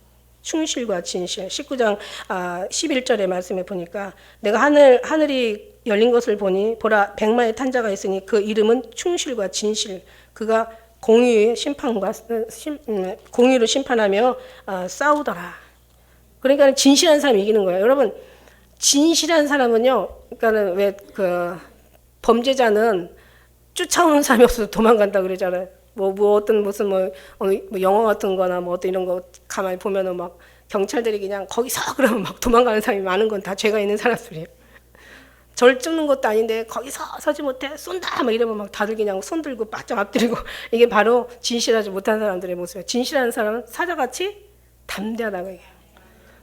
충실과 진실. 19장 11절의 말씀에 보니까 내가 하늘이 열린 것을 보니 보라 백마의 탄자가 있으니 그 이름은 충실과 진실. 그가 공의로 심판하며 싸우더라. 그러니까 진실한 사람이 이기는 거예요. 여러분 진실한 사람은요. 그러니까는 왜 그 범죄자는 쫓아오는 사람이 없어서 도망간다 그러잖아요. 뭐 어떤 무슨 뭐 영화 같은 거나 뭐 어떤 이런 거 가만히 보면은 막 경찰들이 그냥 거기서 그러면 막 도망가는 사람이 많은 건 다 죄가 있는 사람들이에요. 절 찍는 것도 아닌데 거기서 서지 못해 쏜다 막 이러면 막 다들 그냥 손 들고 바짝 앞들이고 이게 바로 진실하지 못한 사람들의 모습이에요. 진실한 사람은 사자같이 담대하다고 얘기해요.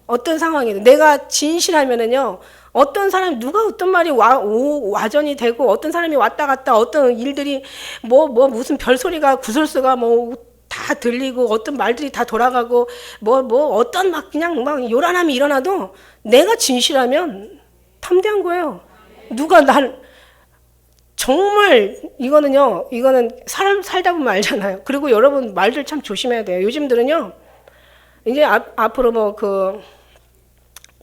어떤 상황이든 내가 진실하면은요, 어떤 사람이 누가 어떤 말이 와전이 되고 어떤 사람이 왔다 갔다 어떤 일들이 뭐 무슨 별소리가 구설수가 뭐 다 들리고 어떤 말들이 다 돌아가고 뭐 어떤 막 그냥 막 요란함이 일어나도 내가 진실하면 담대한 거예요. 누가 정말 이거는 사람 살다 보면 알잖아요. 그리고 여러분 말들 참 조심해야 돼요. 요즘들은요, 이제 앞으로 뭐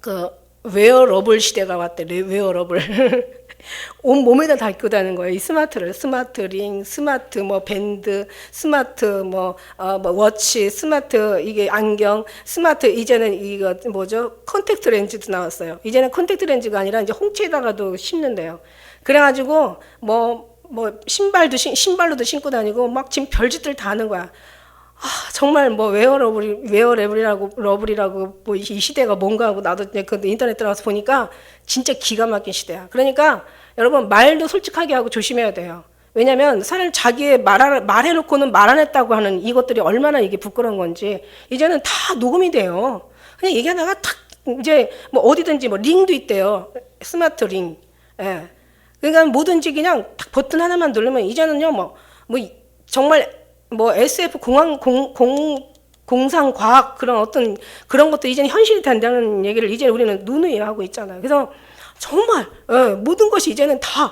그 웨어러블 시대가 왔대. 웨어러블. 온 몸에다 다 입고 다니는 거예요. 이 스마트 링, 스마트 뭐 밴드, 스마트 뭐 워치, 스마트 이게 안경, 스마트 이제는 이거 뭐죠? 컨택트 렌즈도 나왔어요. 이제는 컨택트 렌즈가 아니라 이제 홍채에다가도 심는데요. 그래가지고 뭐 신발로도 신고 다니고 막 지금 별짓들 다 하는 거야. 정말 뭐 웨어러블이라고 뭐 이 시대가 뭔가 하고 나도 그 인터넷 들어가서 보니까 진짜 기가 막힌 시대야. 그러니까 여러분 말도 솔직하게 하고 조심해야 돼요. 왜냐하면 사람 자기의 말해놓고는 말 안 했다고 하는 이것들이 얼마나 이게 부끄러운 건지 이제는 다 녹음이 돼요. 그냥 얘기하다가 탁 이제 뭐 어디든지 뭐 링도 있대요. 스마트 링. 예. 그러니까 뭐든지 그냥 딱 버튼 하나만 누르면 이제는요 뭐 정말 뭐 SF 공상 과학 그런 것도 이제는 현실이 된다는 얘기를 이제 우리는 누누이 하고 있잖아요. 그래서 정말 모든 것이 이제는 다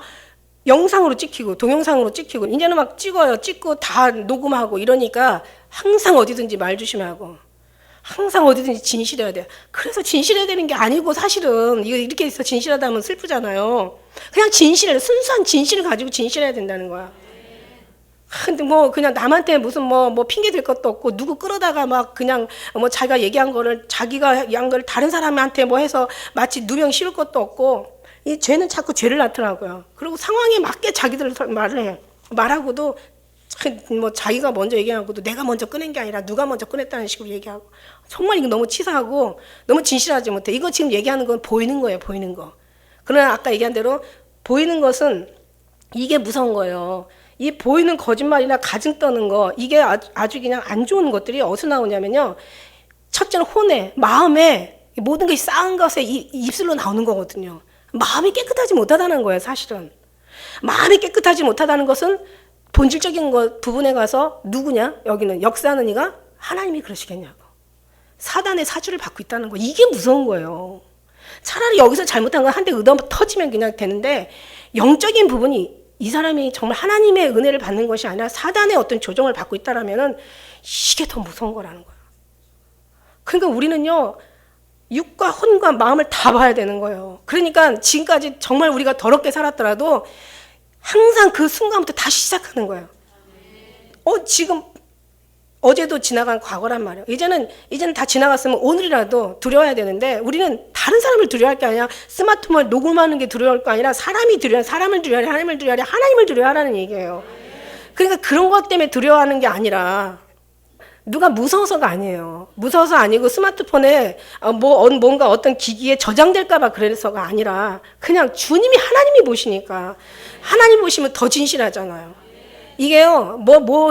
영상으로 찍히고 동영상으로 찍히고 이제는 막 찍고 다 녹음하고 이러니까 항상 어디든지 말 조심하고 항상 어디든지 진실해야 돼요. 그래서 진실해야 되는 게 아니고 사실은 이렇게 해서 진실하다 하면 슬프잖아요. 그냥 순수한 진실을 가지고 진실해야 된다는 거야. 근데 뭐 그냥 남한테 무슨 뭐 핑계 댈 것도 없고 누구 끌어다가 막 그냥 뭐 자기가 얘기한 거를 다른 사람한테 뭐 해서 마치 누명 씌울 것도 없고 이 죄는 자꾸 죄를 낳더라고요. 그리고 상황에 맞게 자기들 말하고도 뭐 자기가 먼저 얘기하고도 내가 먼저 꺼낸 게 아니라 누가 먼저 꺼냈다는 식으로 얘기하고 정말 이거 너무 치사하고 너무 진실하지 못해. 이거 지금 얘기하는 건 보이는 거예요, 보이는 거. 그러나 아까 얘기한 대로 보이는 것은 이게 무서운 거예요. 이 보이는 거짓말이나 가증 떠는 거 이게 아주 그냥 안 좋은 것들이 어디서 나오냐면요. 첫째는 혼에 마음에 모든 것이 쌓은 것에 입술로 나오는 거거든요. 마음이 깨끗하지 못하다는 거예요, 사실은. 마음이 깨끗하지 못하다는 것은 본질적인 부분에 가서 누구냐? 여기는 역사하는 이가 하나님이 그러시겠냐고. 사단의 사주를 받고 있다는 거. 이게 무서운 거예요. 차라리 여기서 잘못한 건 한 대 얻어 터지면 그냥 되는데 영적인 부분이 이 사람이 정말 하나님의 은혜를 받는 것이 아니라 사단의 어떤 조종을 받고 있다라면은 이게 더 무서운 거라는 거예요. 그러니까 우리는요, 육과 혼과 마음을 다 봐야 되는 거예요. 그러니까 지금까지 정말 우리가 더럽게 살았더라도 항상 그 순간부터 다시 시작하는 거예요. 지금 어제도 지나간 과거란 말이에요. 이제는 다 지나갔으면 오늘이라도 두려워야 되는데 우리는 다른 사람을 두려워할 게 아니라 스마트폰을 녹음하는 게 두려울 거 아니라 사람을 두려워하라, 하나님을 두려워하라, 하나님을 두려워하라는 얘기예요. 그러니까 그런 것 때문에 두려워하는 게 아니라 누가 무서워서가 아니에요. 무서워서 아니고 스마트폰에 뭔가 어떤 기기에 저장될까 봐 그래서가 아니라 그냥 주님이 하나님이 보시니까 하나님 보시면 더 진실하잖아요. 이게요,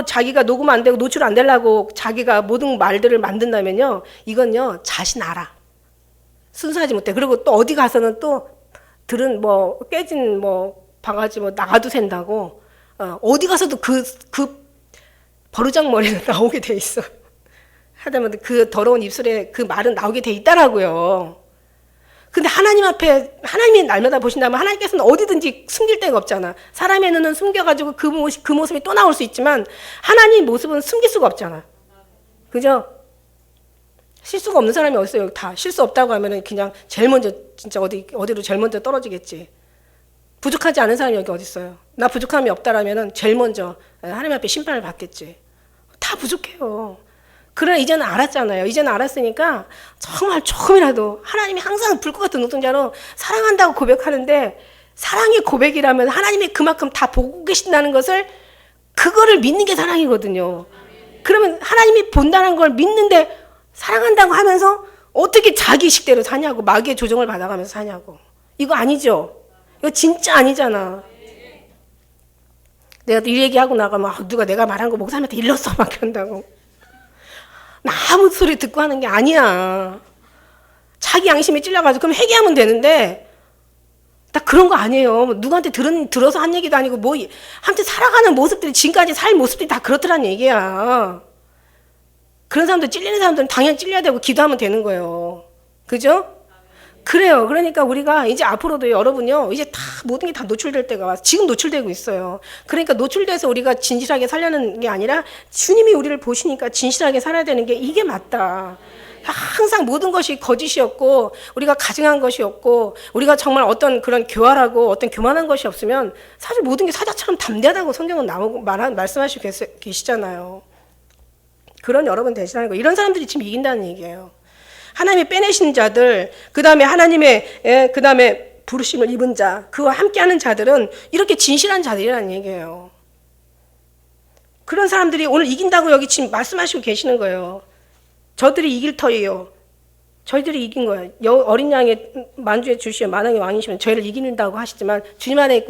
자기가 녹음 안 되고 노출 안 되려고 자기가 모든 말들을 만든다면요, 이건요, 자신 알아. 순수하지 못해. 그리고 또 어디 가서는 또 들은 깨진 바가지 나가도 된다고, 어디 가서도 그 버르장머리는 나오게 돼 있어. 하다못해 그 더러운 입술에 그 말은 나오게 돼 있다라고요. 근데 하나님 앞에 하나님이 날마다 보신다면 하나님께서는 어디든지 숨길 데가 없잖아. 사람의 눈은 숨겨가지고 그 모습이 또 나올 수 있지만 하나님 모습은 숨길 수가 없잖아. 그죠? 실수가 없는 사람이 어딨어요? 다 실수 없다고 하면은 그냥 제일 먼저 진짜 어디로 제일 먼저 떨어지겠지. 부족하지 않은 사람이 여기 어디 있어요? 나 부족함이 없다라면은 제일 먼저 하나님 앞에 심판을 받겠지. 다 부족해요. 그러나 이제는 알았잖아요. 이제는 알았으니까 정말 조금이라도 하나님이 항상 불꽃 같은 눈동자로 사랑한다고 고백하는데 사랑의 고백이라면 하나님이 그만큼 다 보고 계신다는 것을 그거를 믿는 게 사랑이거든요. 그러면 하나님이 본다는 걸 믿는데 사랑한다고 하면서 어떻게 자기 식대로 사냐고 마귀의 조정을 받아가면서 사냐고. 이거 아니죠. 이거 진짜 아니잖아. 내가 이 얘기하고 나가면 누가 내가 말한 거 목사님한테 일렀어 막 그런다고. 나 아무 소리 듣고 하는 게 아니야. 자기 양심이 찔려가지고 그럼 회개하면 되는데 나 그런 거 아니에요. 누구한테 들어서 한 얘기도 아니고 한테 살아가는 모습들이 지금까지 살 모습들이 다 그렇더란 얘기야. 그런 사람들 찔리는 사람들은 당연히 찔려야 되고 기도하면 되는 거예요. 그죠? 그래요. 그러니까 우리가 이제 앞으로도 여러분요, 이제 다 모든 게 다 노출될 때가 와서 지금 노출되고 있어요. 그러니까 노출돼서 우리가 진실하게 살려는 게 아니라 주님이 우리를 보시니까 진실하게 살아야 되는 게 이게 맞다. 항상 모든 것이 거짓이었고 우리가 가증한 것이 없고 우리가 정말 어떤 그런 교활하고 어떤 교만한 것이 없으면 사실 모든 게 사자처럼 담대하다고 성경은 말씀하시고 계시잖아요. 그런 여러분 되시라는 거. 이런 사람들이 지금 이긴다는 얘기예요. 하나님이 빼내신 자들, 그 다음에 하나님의, 그 다음에 부르심을 입은 자, 그와 함께하는 자들은 이렇게 진실한 자들이라는 얘기예요. 그런 사람들이 오늘 이긴다고 여기 지금 말씀하시고 계시는 거예요. 저들이 이길 터예요. 저희들이 이긴 거예요. 어린 양의 만주의 주시여 만왕의 왕이시면 저희를 이긴다고 하시지만 주님 안에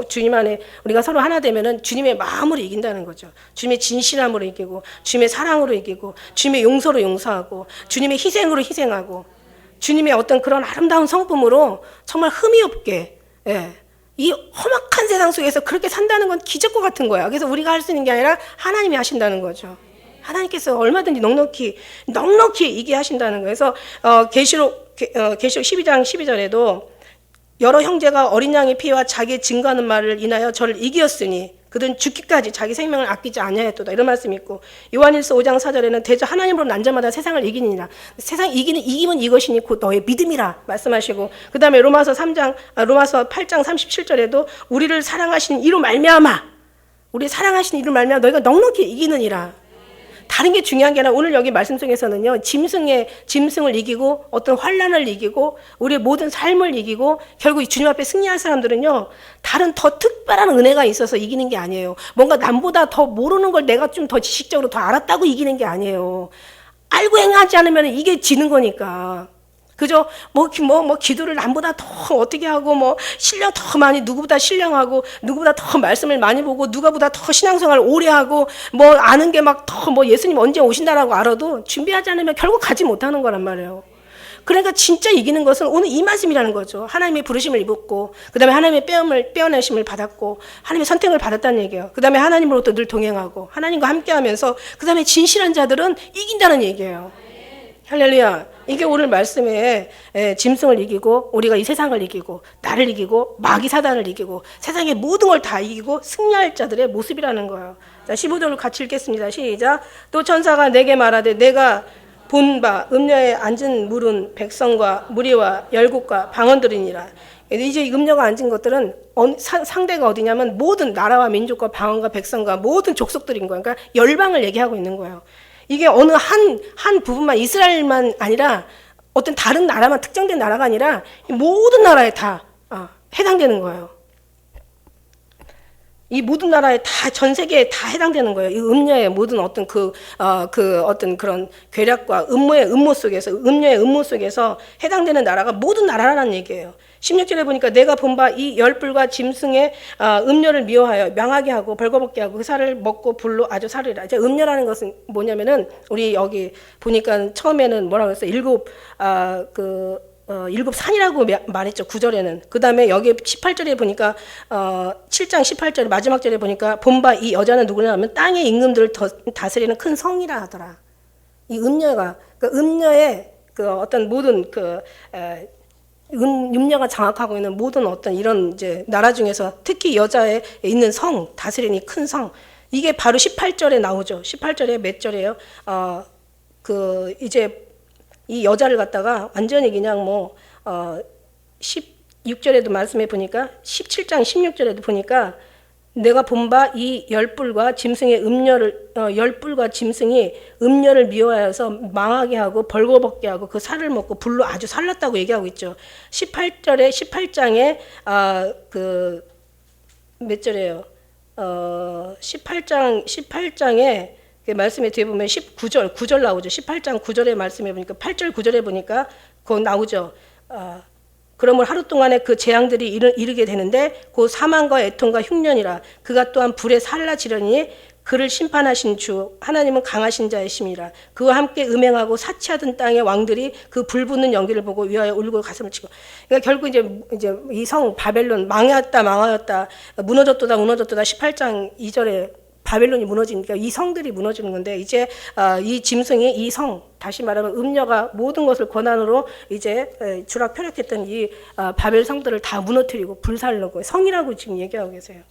주님 안에 우리가 서로 하나 되면은 주님의 마음으로 이긴다는 거죠. 주님의 진실함으로 이기고 주님의 사랑으로 이기고 주님의 용서로 용서하고 주님의 희생으로 희생하고 주님의 어떤 그런 아름다운 성품으로 정말 흠이 없게 이 험악한 세상 속에서 그렇게 산다는 건 기적과 같은 거야. 그래서 우리가 할 수 있는 게 아니라 하나님이 하신다는 거죠. 하나님께서 얼마든지 넉넉히 이게 하신다는 거예요. 그래서 계시록 12장 12절에도 여러 형제가 어린 양의 피와 자기의 증거하는 말을 인하여 저를 이기었으니 그들은 죽기까지 자기 생명을 아끼지 아니하였도다. 이런 말씀이 있고 요한일서 5장 4절에는 대저 하나님으로 난 자마다 세상을 이기니라. 세상 이기면 이것이니 곧 너의 믿음이라 말씀하시고 그 다음에 로마서 8장 37절에도 우리를 사랑하신 이로 말미암아 너희가 넉넉히 이기느니라. 다른 게 중요한 게 아니라 오늘 여기 말씀 속에서는요, 짐승을 이기고 어떤 환난을 이기고 우리의 모든 삶을 이기고 결국 주님 앞에 승리할 사람들은요, 다른 더 특별한 은혜가 있어서 이기는 게 아니에요. 뭔가 남보다 더 모르는 걸 내가 좀 더 지식적으로 더 알았다고 이기는 게 아니에요. 알고 행하지 않으면 이게 지는 거니까. 그죠? 기도를 남보다 더 어떻게 하고, 신령 더 많이, 누구보다 신령하고, 누구보다 더 말씀을 많이 보고, 누구보다 더 신앙생활 오래 하고, 아는 게 예수님 언제 오신다라고 알아도 준비하지 않으면 결국 가지 못하는 거란 말이에요. 그러니까 진짜 이기는 것은 오늘 이 말씀이라는 거죠. 하나님의 부르심을 입었고, 그 다음에 하나님의 빼어내심을 받았고, 하나님의 선택을 받았다는 얘기예요. 그 다음에 하나님으로부터 늘 동행하고, 하나님과 함께 하면서, 그 다음에 진실한 자들은 이긴다는 얘기예요. 할렐루야. 이게 오늘 말씀에 짐승을 이기고 우리가 이 세상을 이기고 나를 이기고 마귀 사단을 이기고 세상의 모든 걸 다 이기고 승리할 자들의 모습이라는 거예요. 자, 15절을 같이 읽겠습니다. 시작. 또 천사가 내게 말하되 내가 본 바 음녀에 앉은 물은 백성과 무리와 열국과 방언들이니라. 이제 음녀가 앉은 것들은 상대가 어디냐면 모든 나라와 민족과 방언과 백성과 모든 족속들인 거예요. 그러니까 열방을 얘기하고 있는 거예요. 이게 어느 한 부분만 이스라엘만 아니라 어떤 다른 나라만 특정된 나라가 아니라 모든 나라에 다 해당되는 거예요. 이 모든 나라에 다 전 세계에 다 해당되는 거예요. 이 음녀의 모든 어떤 그 어떤 그런 괴략과 음모의 음모 속에서 음녀의 음모 속에서 해당되는 나라가 모든 나라라는 얘기예요. 16절에 보니까 내가 본 바 이 열불과 짐승의 음녀를 미워하여 망하게 하고 벌거벗게 하고 그 살을 먹고 불로 아주 사르리라. 이제 음녀라는 것은 뭐냐면은 우리 여기 보니까 처음에는 뭐라고 했어요? 일곱 산이라고 말했죠. 9절에는. 그 다음에 여기 18절에 보니까 7장 18절 마지막 절에 보니까 본바 이 여자는 누구냐 하면 땅의 임금들을 다스리는 큰 성이라 하더라. 이 음녀가 음녀의 그 어떤 모든 음녀가 장악하고 있는 모든 어떤 이런 이제 나라 중에서 특히 여자에 있는 성 다스리는 큰 성, 이게 바로 18절에 나오죠. 18절에 몇 절이에요? 이제 이 여자를 갖다가 완전히 그냥 16절에도 말씀해 보니까 17장 16절에도 보니까 내가 본 바 이 열불과 짐승의 열불과 짐승이 음녀를 미워하여서 망하게 하고 벌거벗게 하고 그 살을 먹고 불로 아주 살랐다고 얘기하고 있죠. 18장에 몇 절이에요? 18장에 말씀에 뒤에 보면 9절 나오죠. 18장 9절에 말씀해 보니까 8절 9절에 보니까 그거 나오죠. 그러므로 하루 동안에 그 재앙들이 이르게 되는데 그 사망과 애통과 흉년이라 그가 또한 불에 살라지려니 그를 심판하신 주 하나님은 강하신 자이심이라. 그와 함께 음행하고 사치하던 땅의 왕들이 그 불붙는 연기를 보고 위하여 울고 가슴을 치고. 그러니까 결국 이제 이 성 바벨론 망하였다 무너졌도다 18장 2절에 바벨론이 무너지니까 이 성들이 무너지는 건데 이제 이 짐승이 이 성 다시 말하면 음녀가 모든 것을 권한으로 이제 주락펴락했던 이 바벨 성들을 다 무너뜨리고 불살르고 성이라고 지금 얘기하고 계세요.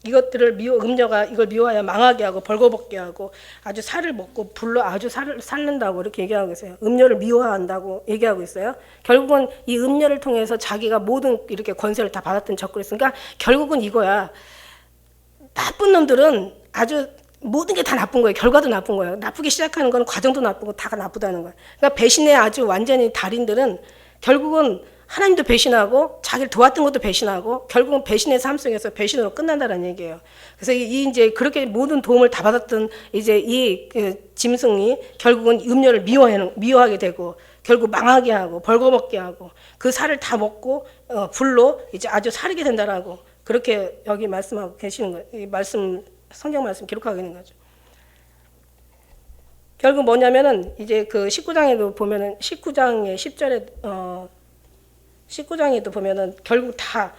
이것들을 음녀가 이걸 미워하여 망하게 하고 벌거벗게 하고 아주 살을 먹고 불로 아주 살을 살른다고 이렇게 얘기하고 계세요. 음녀를 미워한다고 얘기하고 있어요. 결국은 이 음녀를 통해서 자기가 모든 이렇게 권세를 다 받았던 적그랬으니까 결국은 이거야. 나쁜 놈들은 아주 모든 게 다 나쁜 거예요. 결과도 나쁜 거예요. 나쁘게 시작하는 건 과정도 나쁘고 다가 나쁘다는 거예요. 그러니까 배신의 아주 완전히 달인들은 결국은 하나님도 배신하고 자기를 도왔던 것도 배신하고 결국은 배신의 삶 속에서 배신으로 끝난다는 얘기예요. 그래서 이제 그렇게 모든 도움을 다 받았던 이제 이 짐승이 결국은 음녀를 미워하게 되고 결국 망하게 하고 벌거벗게 하고 그 살을 다 먹고 불로 이제 아주 사르게 된다라고 그렇게 여기 말씀하고 계시는 거예요. 이 성경 말씀 기록하고 있는 거죠. 결국 뭐냐면은 이제 그 19장에도 보면은 19장의 10절에 19장에도 보면은 결국 다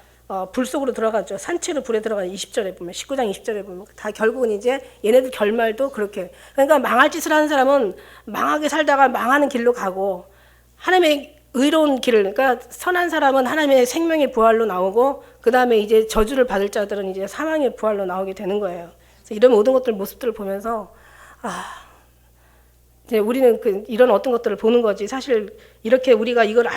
불 속으로 들어가죠. 산채로 불에 들어가는 20절에 보면 19장 20절에 보면 다 결국은 이제 얘네들 결말도 그렇게. 그러니까 망할 짓을 하는 사람은 망하게 살다가 망하는 길로 가고 하나님의 의로운 길을 그러니까 선한 사람은 하나님의 생명의 부활로 나오고 그 다음에 이제 저주를 받을 자들은 이제 사망의 부활로 나오게 되는 거예요. 그래서 이런 모든 것들 모습들을 보면서 이제 우리는 이런 어떤 것들을 보는 거지 사실 이렇게 우리가 이걸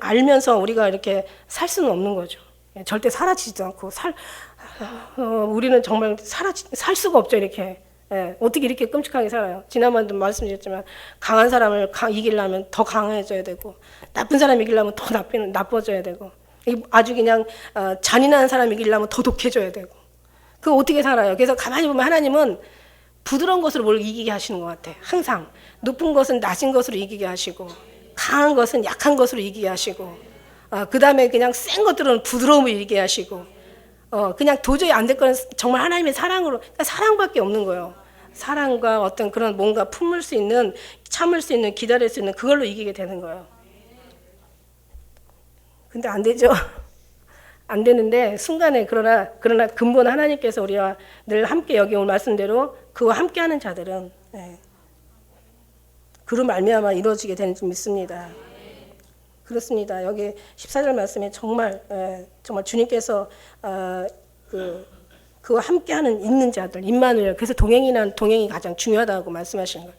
알면서 우리가 이렇게 살 수는 없는 거죠. 절대 사라지지도 않고 우리는 정말 살 수가 없죠 이렇게. 어떻게 이렇게 끔찍하게 살아요? 지난번에도 말씀드렸지만 강한 사람을 이기려면 더 강해져야 되고 나쁜 사람 이기려면 더 나빠져야 되고 아주 그냥 잔인한 사람 이기려면 더 독해져야 되고 그거 어떻게 살아요? 그래서 가만히 보면 하나님은 부드러운 것으로 뭘 이기게 하시는 것 같아요. 항상 높은 것은 낮은 것으로 이기게 하시고 강한 것은 약한 것으로 이기게 하시고 그 다음에 그냥 센 것들은 부드러움을 이기게 하시고 그냥 도저히 안 될 거는 정말 하나님의 사랑으로 그러니까 사랑밖에 없는 거예요. 사랑과 어떤 그런 뭔가 품을 수 있는 참을 수 있는 기다릴 수 있는 그걸로 이기게 되는 거예요. 근데 안 되죠. 안 되는데 순간에 그러나 근본 하나님께서 우리와 늘 함께 여기 온 말씀대로 그와 함께하는 자들은 그로 말미암아 이루어지게 되는 줄 믿습니다. 그렇습니다. 여기 14절 말씀에 정말 정말 주님께서 그와 함께하는 있는 자들, 임마누엘, 그래서 동행이 가장 중요하다고 말씀하시는 거예요.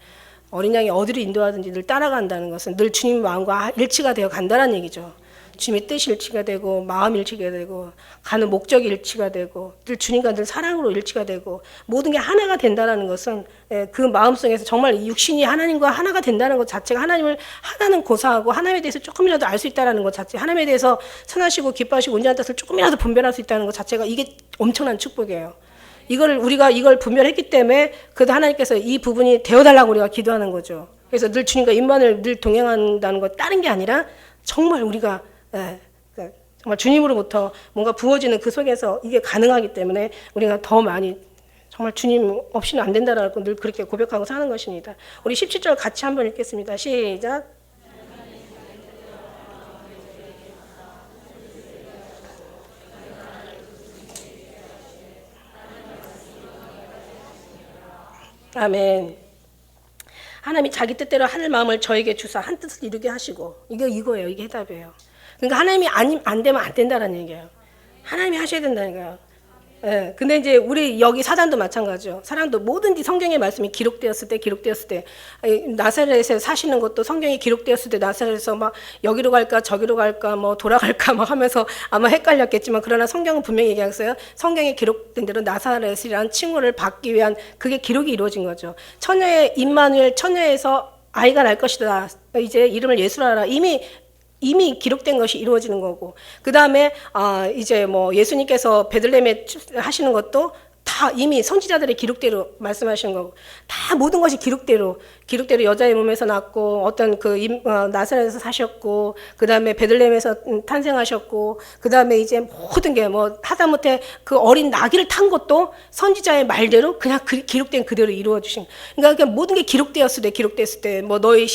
어린 양이 어디로 인도하든지 늘 따라간다는 것은 늘 주님 마음과 일치가 되어 간다는 얘기죠. 주님의 뜻이 일치가 되고 마음이 일치가 되고 가는 목적이 일치가 되고 늘 주님과 늘 사랑으로 일치가 되고 모든 게 하나가 된다는 것은 그 마음속에서 정말 육신이 하나님과 하나가 된다는 것 자체가 하나님을 하나는 고사하고 하나님에 대해서 조금이라도 알 수 있다는 것 자체, 하나님에 대해서 선하시고 기뻐하시고 온전한 뜻을 조금이라도 분별할 수 있다는 것 자체가 이게 엄청난 축복이에요. 우리가 이걸 분별했기 때문에 그래도 하나님께서 이 부분이 되어달라고 우리가 기도하는 거죠. 그래서 늘 주님과 임만을 늘 동행한다는 것 다른 게 아니라 정말 우리가 정말 주님으로부터 뭔가 부어지는 그 속에서 이게 가능하기 때문에 우리가 더 많이 정말 주님 없이는 안 된다라고 늘 그렇게 고백하고 사는 것입니다. 우리 17절 같이 한번 읽겠습니다. 시작. 아멘. 하나님이 자기 뜻대로 하늘 마음을 저에게 주사 한 뜻을 이루게 하시고 이거예요. 이게 해답이에요. 그러니까 하나님이 안 되면 안 된다는 얘기예요. 하나님이 하셔야 된다는 거예요. 예. 근데 이제 우리 여기 사단도 마찬가지죠. 사람도 뭐든지 성경의 말씀이 기록되었을 때 나사렛에 사시는 것도 성경이 기록되었을 때 나사렛에서 막 여기로 갈까 저기로 갈까 뭐 돌아갈까 막 하면서 아마 헷갈렸겠지만 그러나 성경은 분명히 얘기했어요. 성경에 기록된 대로 나사렛이라는 칭호를 받기 위한 그게 기록이 이루어진 거죠. 처녀의 임마누엘 처녀에서 아이가 날 것이다. 이제 이름을 예수라 이미 기록된 것이 이루어지는 거고, 그 다음에 이제 뭐 예수님께서 베들레헴에 하시는 것도 다 이미 선지자들의 기록대로 말씀하시는 거고, 다 모든 것이 기록대로 여자의 몸에서 낳고 어떤 나사렛에서 사셨고, 그 다음에 베들레헴에서 탄생하셨고, 그 다음에 이제 모든 게 뭐 하다못해 그 어린 나귀를 탄 것도 선지자의 말대로 그냥 기록된 그대로 이루어 주신. 그러니까 모든 게 기록되었을 때 뭐 너희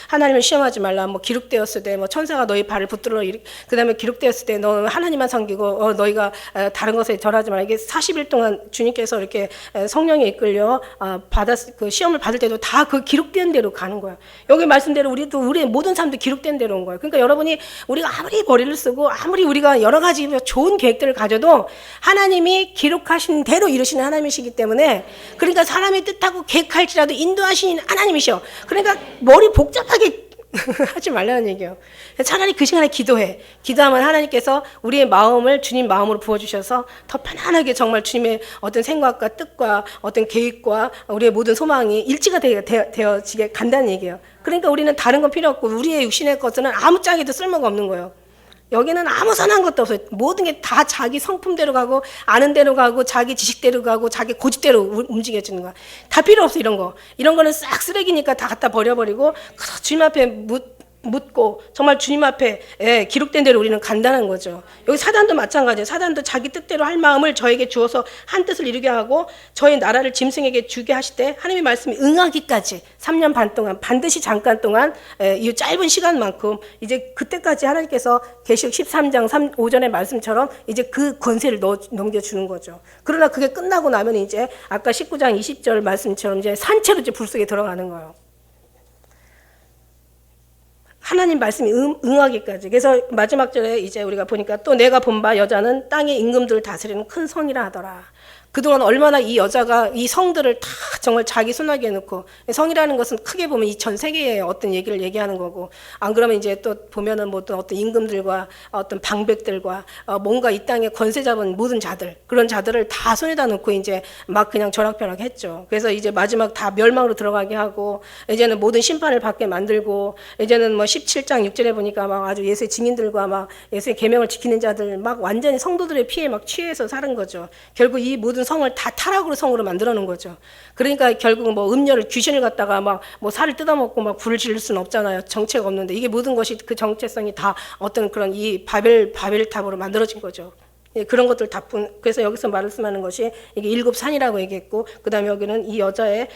하나님을 시험하지 말라, 뭐 기록되었을 때 뭐 천사가 너희 발을 붙들어, 그 다음에 기록되었을 때 너 하나님만 섬기고 너희가 다른 것에 절하지 말라. 이게 40일 동안 주님께서 이렇게 성령에 이끌려 그 시험을 받을 때도 다 그 기록된 대로 가는 거야. 여기 말씀대로 우리 모든 삶도 기록된 대로 온 거야. 그러니까 여러분이 우리가 아무리 머리를 쓰고 아무리 우리가 여러 가지 좋은 계획들을 가져도 하나님이 기록하신 대로 이루시는 하나님이시기 때문에, 그러니까 사람의 뜻하고 계획할지라도 인도하시는 하나님이셔. 그러니까 머리 복잡하게 하지 말라는 얘기예요. 차라리 그 시간에 기도하면 하나님께서 우리의 마음을 주님 마음으로 부어주셔서 더 편안하게 정말 주님의 어떤 생각과 뜻과 어떤 계획과 우리의 모든 소망이 일치가 되어지게 간다는 얘기예요. 그러니까 우리는 다른 건 필요 없고 우리의 육신의 것은 아무짝에도 쓸모가 없는 거예요. 여기는 아무 선한 것도 없어요. 모든 게 다 자기 성품대로 가고 아는 대로 가고 자기 지식대로 가고 자기 고집대로 움직여지는 거야. 다 필요 없어. 이런 거는 싹 쓰레기니까 다 갖다 버려버리고 주님 앞에 묻고 정말 주님 앞에 기록된 대로 우리는 간다는 거죠. 여기 사단도 마찬가지예요. 사단도 자기 뜻대로 할 마음을 저에게 주어서 한 뜻을 이루게 하고 저의 나라를 짐승에게 주게 하실 때 하나님의 말씀이 응하기까지 3년 반 동안 반드시 잠깐 동안 이 짧은 시간만큼 이제 그때까지 하나님께서 계시록 13장 5절의 말씀처럼 이제 그 권세를 넘겨주는 거죠. 그러나 그게 끝나고 나면 이제 아까 19장 20절 말씀처럼 이제 산채로 이제 불 속에 들어가는 거예요. 하나님 말씀이 응하기까지. 그래서 마지막 절에 이제 우리가 보니까 또 내가 본 바 여자는 땅의 임금들을 다스리는 큰 성이라 하더라. 그동안 얼마나 이 여자가 이 성들을 다 정말 자기 손아귀에 넣고, 성이라는 것은 크게 보면 이 전 세계의 어떤 얘기를 얘기하는 거고, 안 그러면 이제 또 보면은 뭐 어떤 임금들과 어떤 방백들과 뭔가 이 땅에 권세 잡은 모든 자들, 그런 자들을 다 손에다 넣고 이제 막 그냥 벼락벼락 했죠. 그래서 이제 마지막 다 멸망으로 들어가게 하고, 이제는 모든 심판을 받게 만들고, 이제는 뭐 17장 6절에 보니까 막 아주 예수의 증인들과 막 예수의 계명을 지키는 자들 막 완전히 성도들의 피해 막 취해서 사는 거죠. 결국 이 모든 성을 다 타락으로 성으로 만들어 놓은 거죠. 그러니까 결국 뭐 음료를 귀신을 갖다가 막 뭐 살을 뜯어먹고 막 불을 지를 수는 없잖아요. 정체가 없는데 이게 모든 것이 그 정체성이 다 어떤 그런 이 바벨탑으로 만들어진 거죠. 예, 그런 것들 그래서 여기서 말씀하는 것이 이게 7산이라고 얘기했고, 그다음에 여기는 이 여자의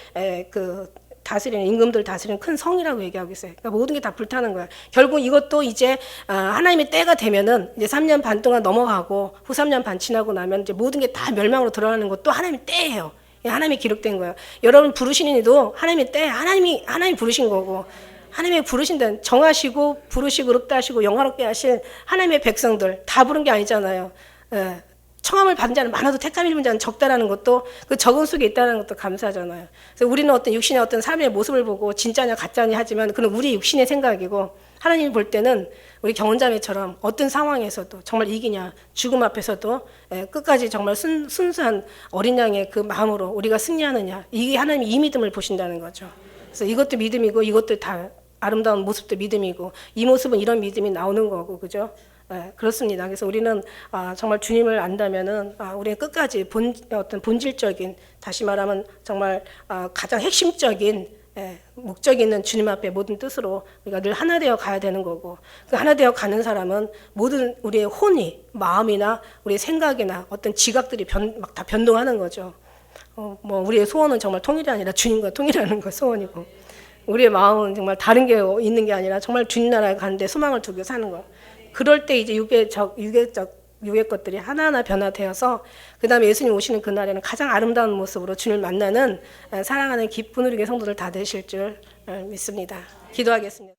그 다스리는 임금들 다스리는 큰 성이라고 얘기하고 있어요. 그러니까 모든 게 다 불타는 거야. 결국 이것도 이제 하나님의 때가 되면은 이제 3년 반 동안 넘어가고 후 3년 반 지나고 나면 이제 모든 게 다 멸망으로 들어가는 것도 하나님의 때예요. 하나님이 기록된 거예요. 여러분 부르시는 이도 하나님의 때 하나님이 부르신 거고, 하나님이 부르신다는, 정하시고 부르시고 롭다 하시고 영화롭게 하신 하나님의 백성들 다 부른 게 아니잖아요. 예. 청함을 받은 자는 많아도 택함을 입은 자는 적다라는 것도, 그 적은 속에 있다는 것도 감사하잖아요. 그래서 우리는 어떤 육신의 어떤 삶의 모습을 보고 진짜냐 가짜냐 하지만 그건 우리 육신의 생각이고, 하나님이 볼 때는 우리 경원자매처럼 어떤 상황에서도 정말 이기냐, 죽음 앞에서도 끝까지 정말 순수한 어린 양의 그 마음으로 우리가 승리하느냐, 이게 하나님이 이 믿음을 보신다는 거죠. 그래서 이것도 믿음이고 이것도 다 아름다운 모습도 믿음이고, 이 모습은 이런 믿음이 나오는 거고, 그죠? 그렇습니다. 그래서 우리는 정말 주님을 안다면은 우리는 끝까지 어떤 본질적인, 다시 말하면 정말 가장 핵심적인 목적이 있는 주님 앞에 모든 뜻으로 우리가 늘 하나 되어 가야 되는 거고, 그 하나 되어 가는 사람은 모든 우리의 혼이, 마음이나 우리의 생각이나 어떤 지각들이 막 다 변동하는 거죠. 뭐 우리의 소원은 정말 통일이 아니라 주님과 통일하는 거 소원이고, 우리의 마음은 정말 다른 게 있는 게 아니라 정말 주님 나라에 가는데 소망을 두고 사는 거. 그럴 때 이제 육의 것들이 하나하나 변화되어서 그 다음에 예수님 오시는 그날에는 가장 아름다운 모습으로 주님을 만나는 사랑하는 기쁜 우리의 성도들 다 되실 줄 믿습니다. 기도하겠습니다.